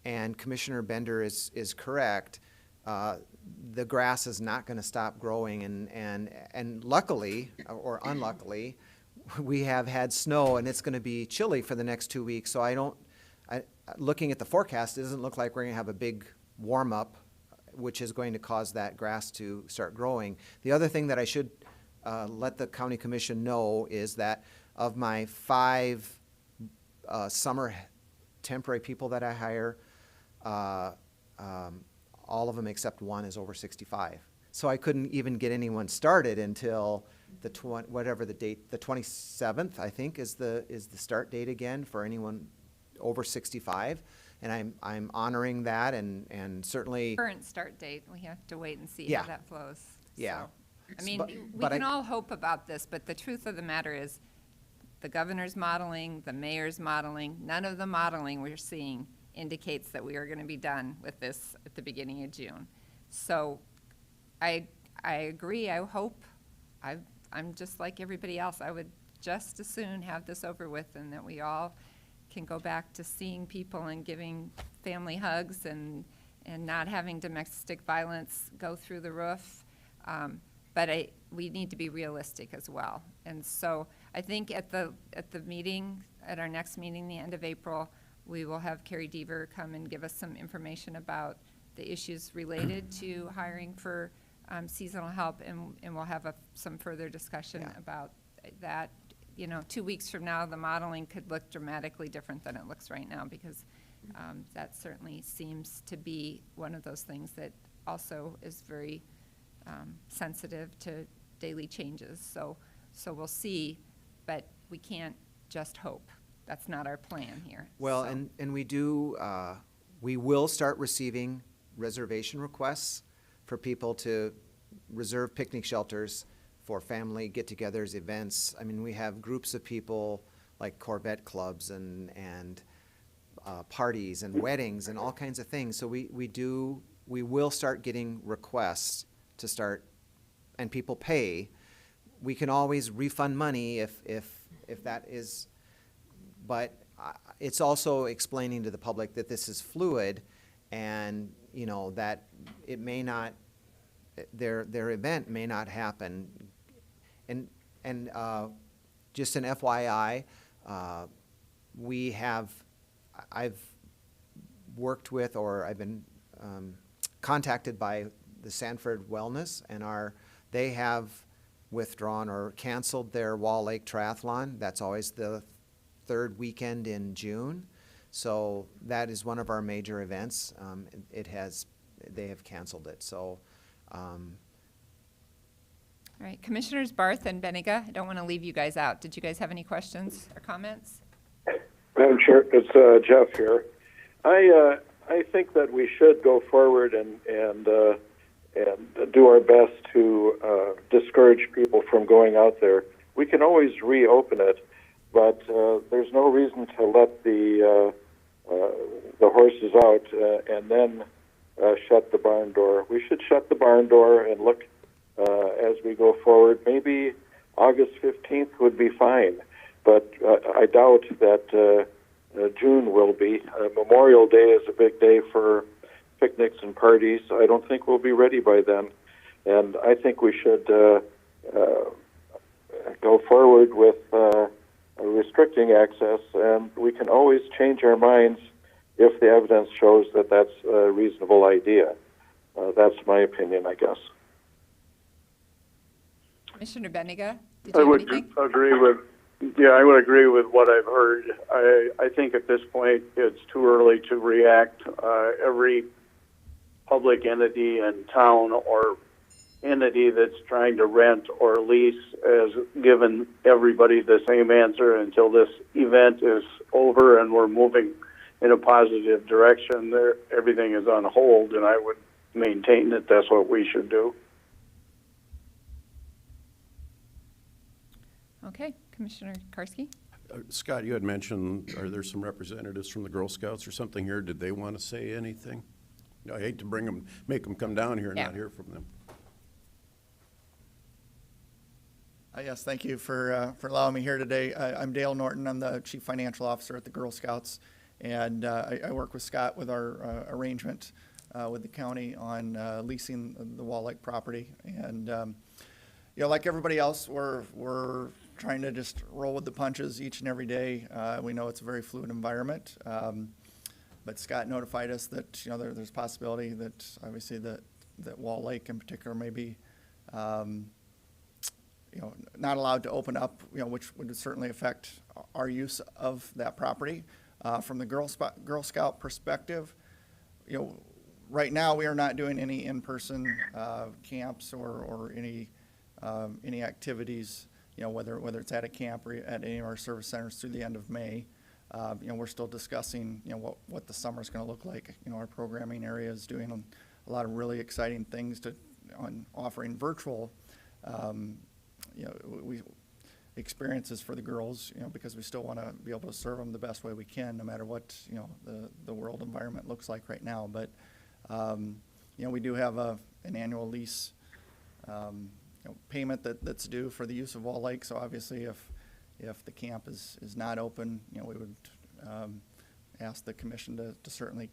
And Commissioner Bender is correct. The grass is not going to stop growing, and luckily, or unluckily, we have had snow, and it's going to be chilly for the next 2 weeks. So looking at the forecast, it doesn't look like we're going to have a big warm up, which is going to cause that grass to start growing. The other thing that I should let the county commission know is that of my 5 summer temporary people that I hire, all of them except one is over 65. So I couldn't even get anyone started until the 27th, I think, is the start date again for anyone over 65. And I'm honoring that, and certainly current start date. We have to wait and see how that flows. Yeah. So, I mean, we can all hope about this, but the truth of the matter is, the governor's modeling, the mayor's modeling, none of the modeling we're seeing indicates that we are going to be done with this at the beginning of June. So I agree. I hope. I'm just like everybody else. I would just as soon have this over with, and that we all can go back to seeing people and giving family hugs and not having domestic violence go through the roof. But we need to be realistic as well. And so I think at the meeting, at our next meeting, the end of April, we will have Carrie Deaver come and give us some information about the issues related to hiring for seasonal help, and we'll have some further discussion about that. 2 weeks from now, the modeling could look dramatically different than it looks right now, because that certainly seems to be one of those things that also is very sensitive to daily changes. So So we'll see, but we can't just hope. That's not our plan here. Well, So- and we will start receiving reservation requests for people to reserve picnic shelters for family get-togethers, events. I mean, we have groups of people like Corvette clubs and parties and weddings and all kinds of things. So we will start getting requests to start, and people pay. We can always refund money if that is, but it's also explaining to the public that this is fluid, and that it may not, their event may not happen, and just an FYI, I've worked with, or I've been contacted by the Sanford Wellness, and they have withdrawn or canceled their Wall Lake Triathlon. That's always the third weekend in June. So that is one of our major events. They have canceled it. So. All right, Commissioners Barth and Benega, I don't want to leave you guys out. Did you guys have any questions or comments? Madam Chair, it's Jeff here. I think that we should go forward and do our best to discourage people from going out there. We can always reopen it, but there's no reason to let the horses out and then shut the barn door. We should shut the barn door and look as we go forward. Maybe August 15th would be fine, but I doubt that June will be. Memorial Day is a big day for picnics and parties. I don't think we'll be ready by then, and I think we should go forward with restricting access, and we can always change our minds if the evidence shows that that's a reasonable idea. That's my opinion, I guess. Commissioner Benega, did I you have would anything? agree with, I would agree with what I've heard. I think at this point it's too early to react. Every public entity in town or entity that's trying to rent or lease has given everybody the same answer until this event is over and we're moving in a positive direction. Everything is on hold, and I would maintain that that's what we should do. Okay, Commissioner Karski? Scott, you had mentioned, are there some representatives from the Girl Scouts or something here? Did they want to say anything? I hate to make them come down here and not hear from them. Yes, thank you for allowing me here today. I'm Dale Norton. I'm the Chief Financial Officer at the Girl Scouts, and I work with Scott with our arrangement with the county on leasing the Wall Lake property. And like everybody else, we're trying to just roll with the punches each and every day. We know it's a very fluid environment, but Scott notified us that there's a possibility that obviously that Wall Lake in particular may be not allowed to open up, which would certainly affect our use of that property. From the Girl Scout perspective, right now we are not doing any in-person camps or any activities, whether it's at a camp or at any of our service centers through the end of May. We're still discussing, what the summer's going to look like. Our programming area is doing a lot of really exciting things on offering virtual experiences for the girls, because we still want to be able to serve them the best way we can, no matter what, the world environment looks like right now. But, we do have an annual lease payment that's due for the use of Wall Lake. So obviously if the camp is not open, we would ask the commission to certainly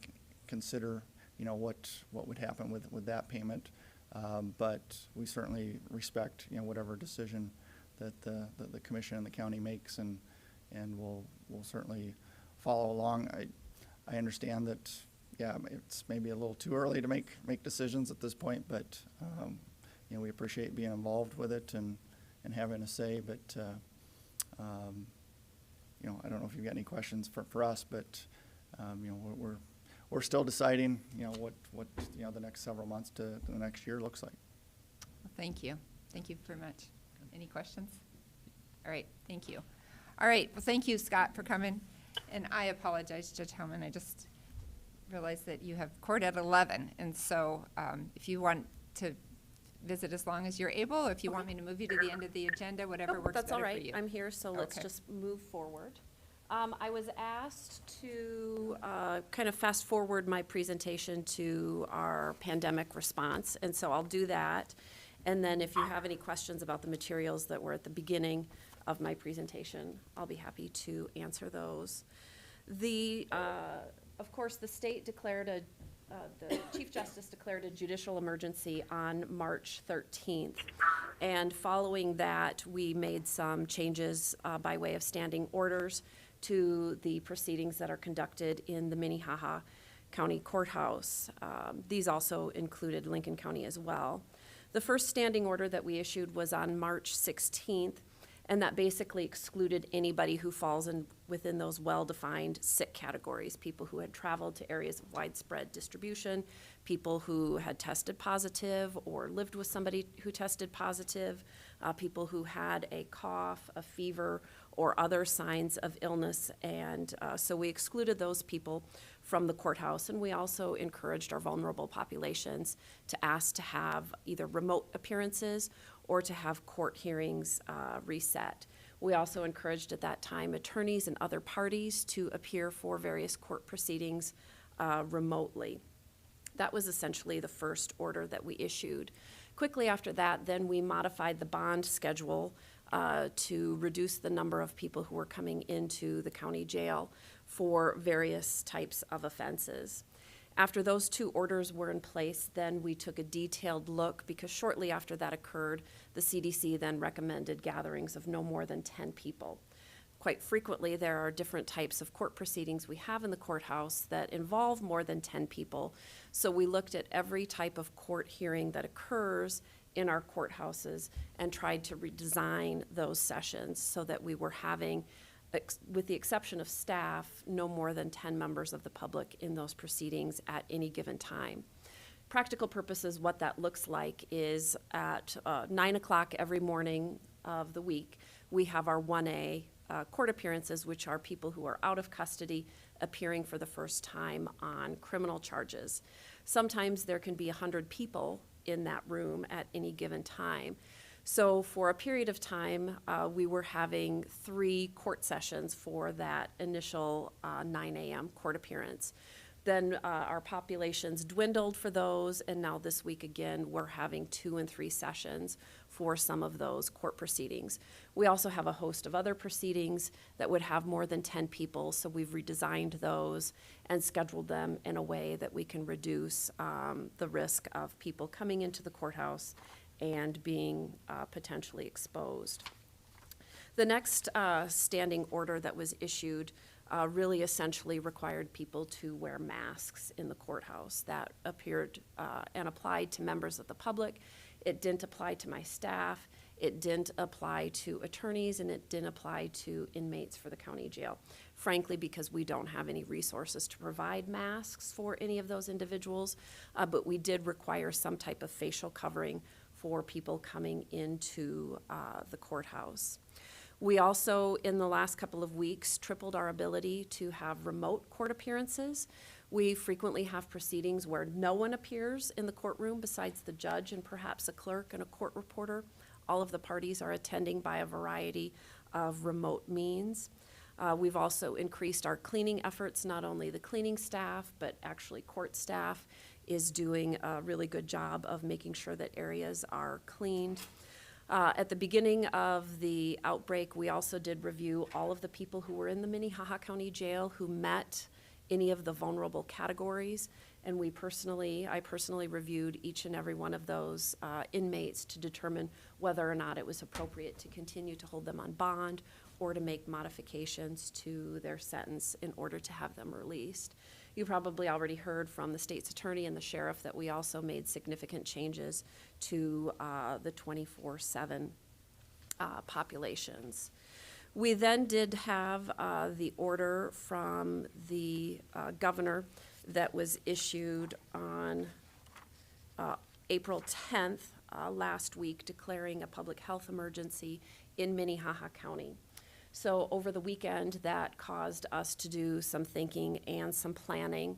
consider, what would happen with that payment. But we certainly respect, whatever decision that the commission and the county makes, and we'll certainly follow along. I understand that, it's maybe a little too early to make decisions at this point, but we appreciate being involved with it and having a say. But I don't know if you've got any questions for us, but we're still deciding, what the next several months to the next year looks like. Well, thank you. Thank you very much. Any questions? All right, thank you. All right, well, thank you, Scott, for coming. And I apologize, Judge Hellman, I just realized that you have court at 11. And so if you want to visit as long as you're able, if you want me to move you to the end of the agenda, whatever works That's all better for right. you. I'm here, so let's Okay. just move forward. I was asked to kind of fast forward my presentation to our pandemic response, and so I'll do that. And then if you have any questions about the materials that were at the beginning of my presentation, I'll be happy to answer those. Of course, the state declared the Chief Justice declared a judicial emergency on March 13th. And following that, we made some changes by way of standing orders to the proceedings that are conducted in the Minnehaha County Courthouse. These also included Lincoln County as well. The first standing order that we issued was on March 16th, and that basically excluded anybody who falls within those well-defined sick categories, people who had traveled to areas of widespread distribution, people who had tested positive or lived with somebody who tested positive, people who had a cough, a fever, or other signs of illness. And so we excluded those people from the courthouse, and we also encouraged our vulnerable populations to ask to have either remote appearances or to have court hearings reset. We also encouraged at that time attorneys and other parties to appear for various court proceedings remotely. That was essentially the first order that we issued. Quickly after that, then we modified the bond schedule to reduce the number of people who were coming into the county jail for various types of offenses. After those two orders were in place, then we took a detailed look, because shortly after that occurred, the CDC then recommended gatherings of no more than 10 people. Quite frequently, there are different types of court proceedings we have in the courthouse that involve more than 10 people. So we looked at every type of court hearing that occurs in our courthouses and tried to redesign those sessions so that we were having, with the exception of staff, no more than 10 members of the public in those proceedings at any given time. Practical purposes, what that looks like is at 9 o'clock every morning of the week, we have our 1A court appearances, which are people who are out of custody appearing for the first time on criminal charges. Sometimes there can be 100 people in that room at any given time. So for a period of time, we were having 3 court sessions for that initial 9 a.m. court appearance. Then our populations dwindled for those, and now this week again, we're having 2 and 3 sessions for some of those court proceedings. We also have a host of other proceedings that would have more than 10 people, so we've redesigned those and scheduled them in a way that we can reduce the risk of people coming into the courthouse and being potentially exposed. The next standing order that was issued really essentially required people to wear masks in the courthouse. That appeared and applied to members of the public. It didn't apply to my staff. It didn't apply to attorneys, and it didn't apply to inmates for the county jail. Frankly, because we don't have any resources to provide masks for any of those individuals, but we did require some type of facial covering for people coming into the courthouse. We also, in the last couple of weeks, tripled our ability to have remote court appearances. We frequently have proceedings where no one appears in the courtroom besides the judge and perhaps a clerk and a court reporter. All of the parties are attending by a variety of remote means. We've also increased our cleaning efforts. Not only the cleaning staff, but actually court staff is doing a really good job of making sure that areas are cleaned. At the beginning of the outbreak, we also did review all of the people who were in the Minnehaha County Jail who met any of the vulnerable categories, and I personally reviewed each and every one of those inmates to determine whether or not it was appropriate to continue to hold them on bond or to make modifications to their sentence in order to have them released. You probably already heard from the state's attorney and the sheriff that we also made significant changes to the 24/7 populations. We then did have the order from the governor that was issued on April 10th last week, declaring a public health emergency in Minnehaha County. So over the weekend, that caused us to do some thinking and some planning.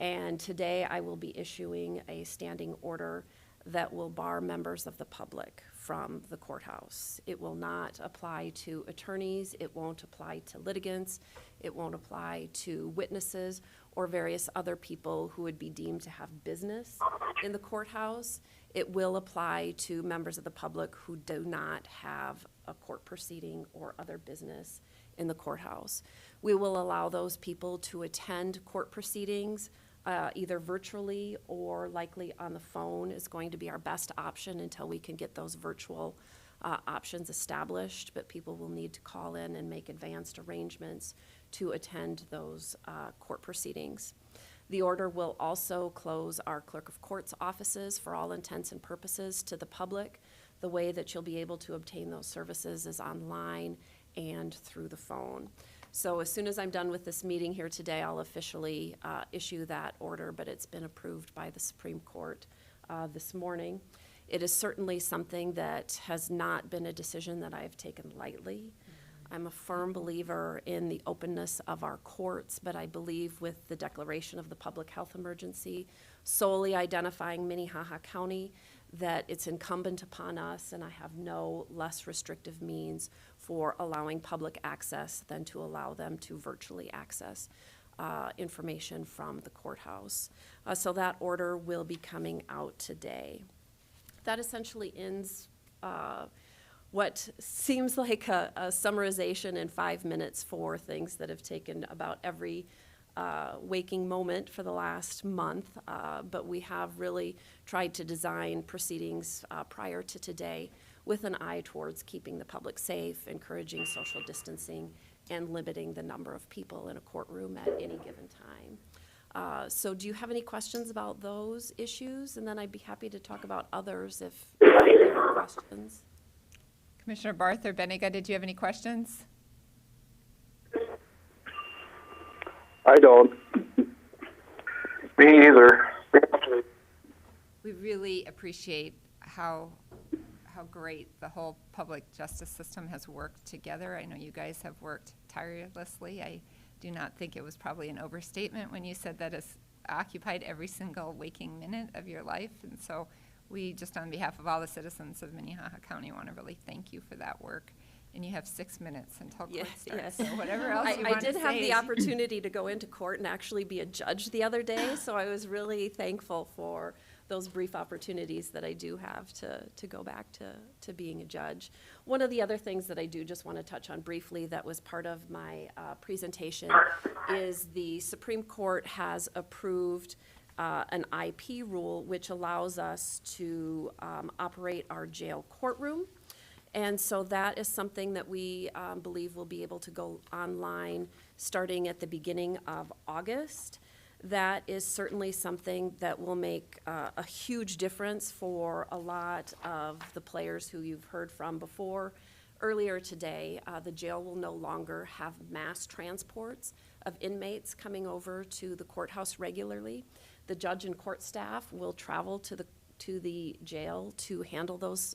And today I will be issuing a standing order that will bar members of the public from the courthouse. It will not apply to attorneys, it won't apply to litigants, it won't apply to witnesses or various other people who would be deemed to have business in the courthouse. It will apply to members of the public who do not have a court proceeding or other business in the courthouse. We will allow those people to attend court proceedings either virtually or likely on the phone is going to be our best option until we can get those virtual options established, but people will need to call in and make advanced arrangements to attend those court proceedings. The order will also close our clerk of court's offices for all intents and purposes to the public. The way that you'll be able to obtain those services is online and through the phone. So as soon as I'm done with this meeting here today, I'll officially issue that order, but it's been approved by the Supreme Court this morning. It is certainly something that has not been a decision that I've taken lightly. I'm a firm believer in the openness of our courts, but I believe with the declaration of the public health emergency, solely identifying Minnehaha County, that it's incumbent upon us, and I have no less restrictive means for allowing public access than to allow them to virtually access information from the courthouse. So that order will be coming out today. That essentially ends what seems like a summarization in 5 minutes for things that have taken about every waking moment for the last month, but we have really tried to design proceedings prior to today with an eye towards keeping the public safe, encouraging social distancing, and limiting the number of people in a courtroom at any given time. So do you have any questions about those issues? And then I'd be happy to talk about others if there are questions. Commissioner Barth or Benega, did you have any questions? I don't. Me either. We really appreciate how great the whole public justice system has worked together. I know you guys have worked tirelessly. I do not think it was probably an overstatement when you said that it's occupied every single waking minute of your life. And so we, just on behalf of all the citizens of Minnehaha County, want to really thank you for that work. And you have 6 minutes until court starts. So whatever else you want to say. I did have the opportunity to go into court and actually be a judge the other day, so I was really thankful for those brief opportunities that I do have to go back to being a judge. One of the other things that I do just want to touch on briefly that was part of my presentation is the Supreme Court has approved an IP rule which allows us to operate our jail courtroom. And so that is something that we believe will be able to go online starting at the beginning of August. That is certainly something that will make a huge difference for a lot of the players who you've heard from before. Earlier today, the jail will no longer have mass transports of inmates coming over to the courthouse regularly. The judge and court staff will travel to the jail to handle those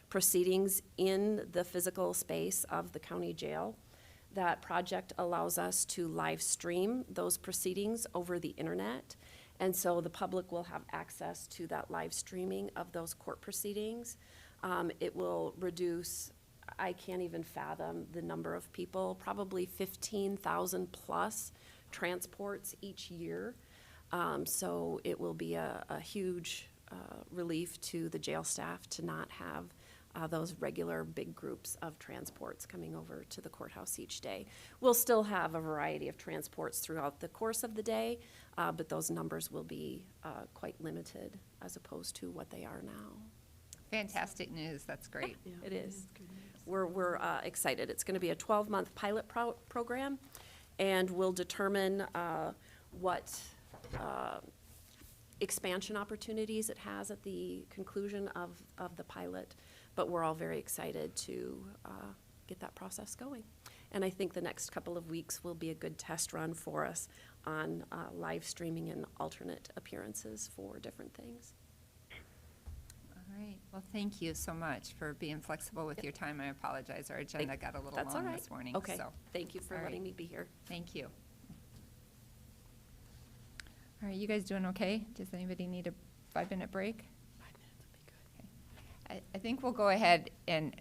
proceedings in the physical space of the county jail. That project allows us to live stream those proceedings over the internet. And so the public will have access to that live streaming of those court proceedings. It will reduce, I can't even fathom the number of people, probably 15,000 plus transports each year. So it will be a huge relief to the jail staff to not have those regular big groups of transports coming over to the courthouse each day. We'll still have a variety of transports throughout the course of the day, but those numbers will be quite limited as opposed to what they are now. Fantastic news. That's great. Yeah, it is. We're excited. It's going to be a 12-month pilot program, and we'll determine what expansion opportunities it has at the conclusion of the pilot. But we're all very excited to get that process going. And I think the next couple of weeks will be a good test run for us on live streaming and alternate appearances for different things. All right, well, thank you so much for being flexible with your time. I apologize, our agenda got a little That's all long right. this morning, Okay, so. thank you for All letting right. me be here. Thank you. All right, you guys doing okay? Does anybody need a 5-minute break? 5 minutes would be good. Okay. I think we'll go ahead and,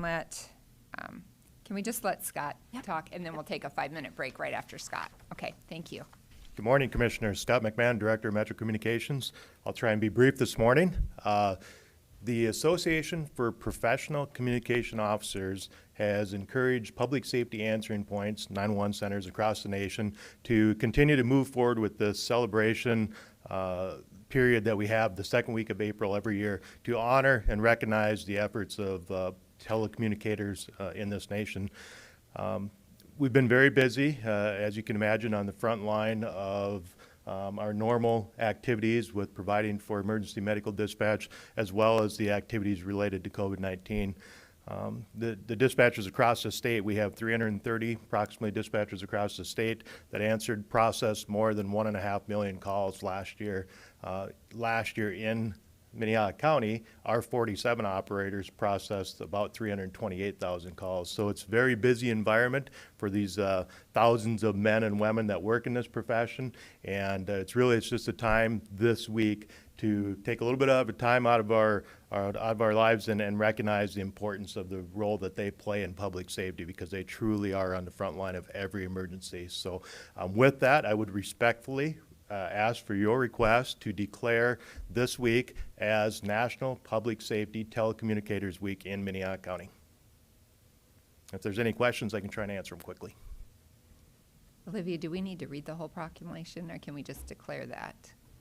let, can we just let Scott talk? And then we'll take a 5-minute break right after Scott. Okay, thank you. Good morning, Commissioners. Scott McMahon, Director of Metro Communications. I'll try and be brief this morning. The Association for Professional Communication Officers has encouraged public safety answering points, 911 centers across the nation, to continue to move forward with the celebration period that we have the second week of April every year to honor and recognize the efforts of telecommunicators in this nation. We've been very busy, as you can imagine, on the front line of our normal activities with providing for emergency medical dispatch, as well as the activities related to COVID-19. The dispatchers across the state, we have 330 approximately dispatchers across the state that answered, processed more than 1.5 million calls last year. Last year in Minnehaha County, our 47 operators processed about 328,000 calls. So it's a very busy environment for these thousands of men and women that work in this profession. And it's just a time this week to take a little bit of a time out of our lives and recognize the importance of the role that they play in public safety, because they truly are on the front line of every emergency. So with that, I would respectfully ask for your request to declare this week as National Public Safety Telecommunicators Week in Minnehaha County. If there's any questions, I can try and answer them quickly. Olivia, do we need to read the whole proclamation, or can we just declare that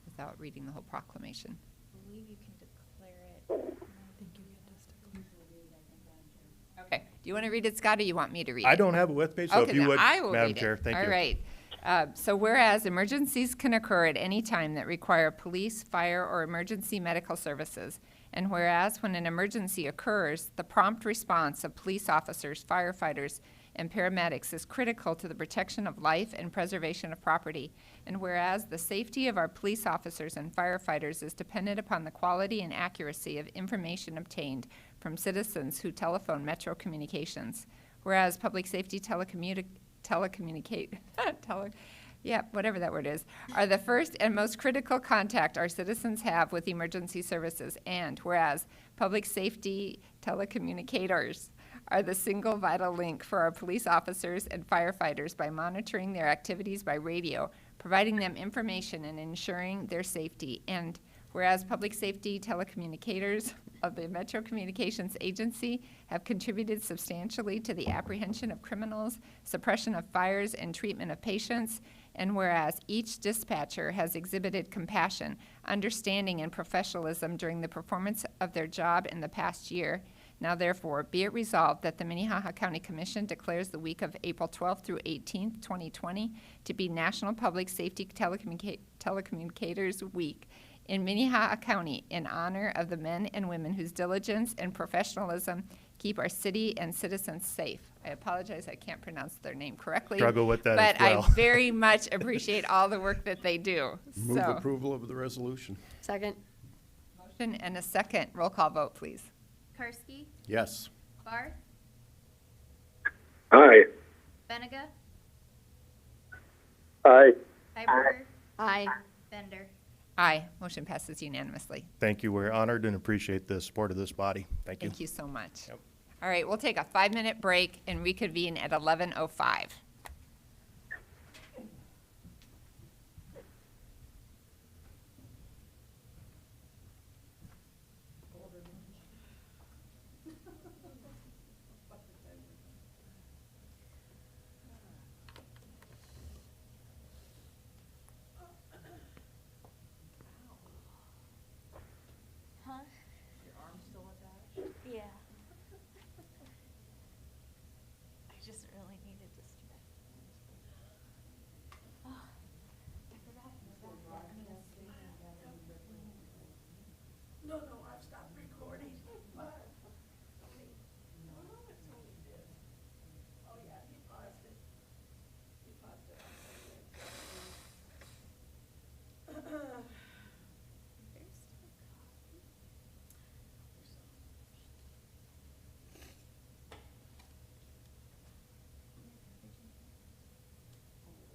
without reading the whole proclamation? I believe you can declare it. Okay. Do you want to read it, Scott, or you want me to read it? I don't have it with me, so Okay, if you then would, I will Madam read it. Chair, thank you. All right. So whereas emergencies can occur at any time that require police, fire, or emergency medical services, and whereas when an emergency occurs, the prompt response of police officers, firefighters, and paramedics is critical to the protection of life and preservation of property, and whereas the safety of our police officers and firefighters is dependent upon the quality and accuracy of information obtained from citizens who telephone Metro Communications, whereas public safety whatever that word is, are the first and most critical contact our citizens have with emergency services, and whereas public safety telecommunicators are the single vital link for our police officers and firefighters by monitoring their activities by radio, providing them information and ensuring their safety, and whereas public safety telecommunicators of the Metro Communications Agency have contributed substantially to the apprehension of criminals, suppression of fires, and treatment of patients, and whereas each dispatcher has exhibited compassion, understanding, and professionalism during the performance of their job in the past year, now therefore be it resolved that the Minnehaha County Commission declares the week of April 12th through 18th, 2020 to be National Public Safety Telecommunicators Week in Minnehaha County in honor of the men and women whose diligence and professionalism keep our city and citizens safe. I apologize, I can't pronounce their name correctly. Struggle with that but as well. I very much appreciate all the work that they do. Move So, approval of the resolution. Second. motion and a second. Roll call vote, please. Karski, Yes. Barth, Aye. Benega, Aye. Hiberger, Aye. Bender. Aye. Motion passes unanimously. Thank you. We're honored and appreciate the support of this body. Thank you. Thank you so much. All right, we'll take a 5-minute break and reconvene at 11:05. Huh? Your arm still attached? Yeah. I just really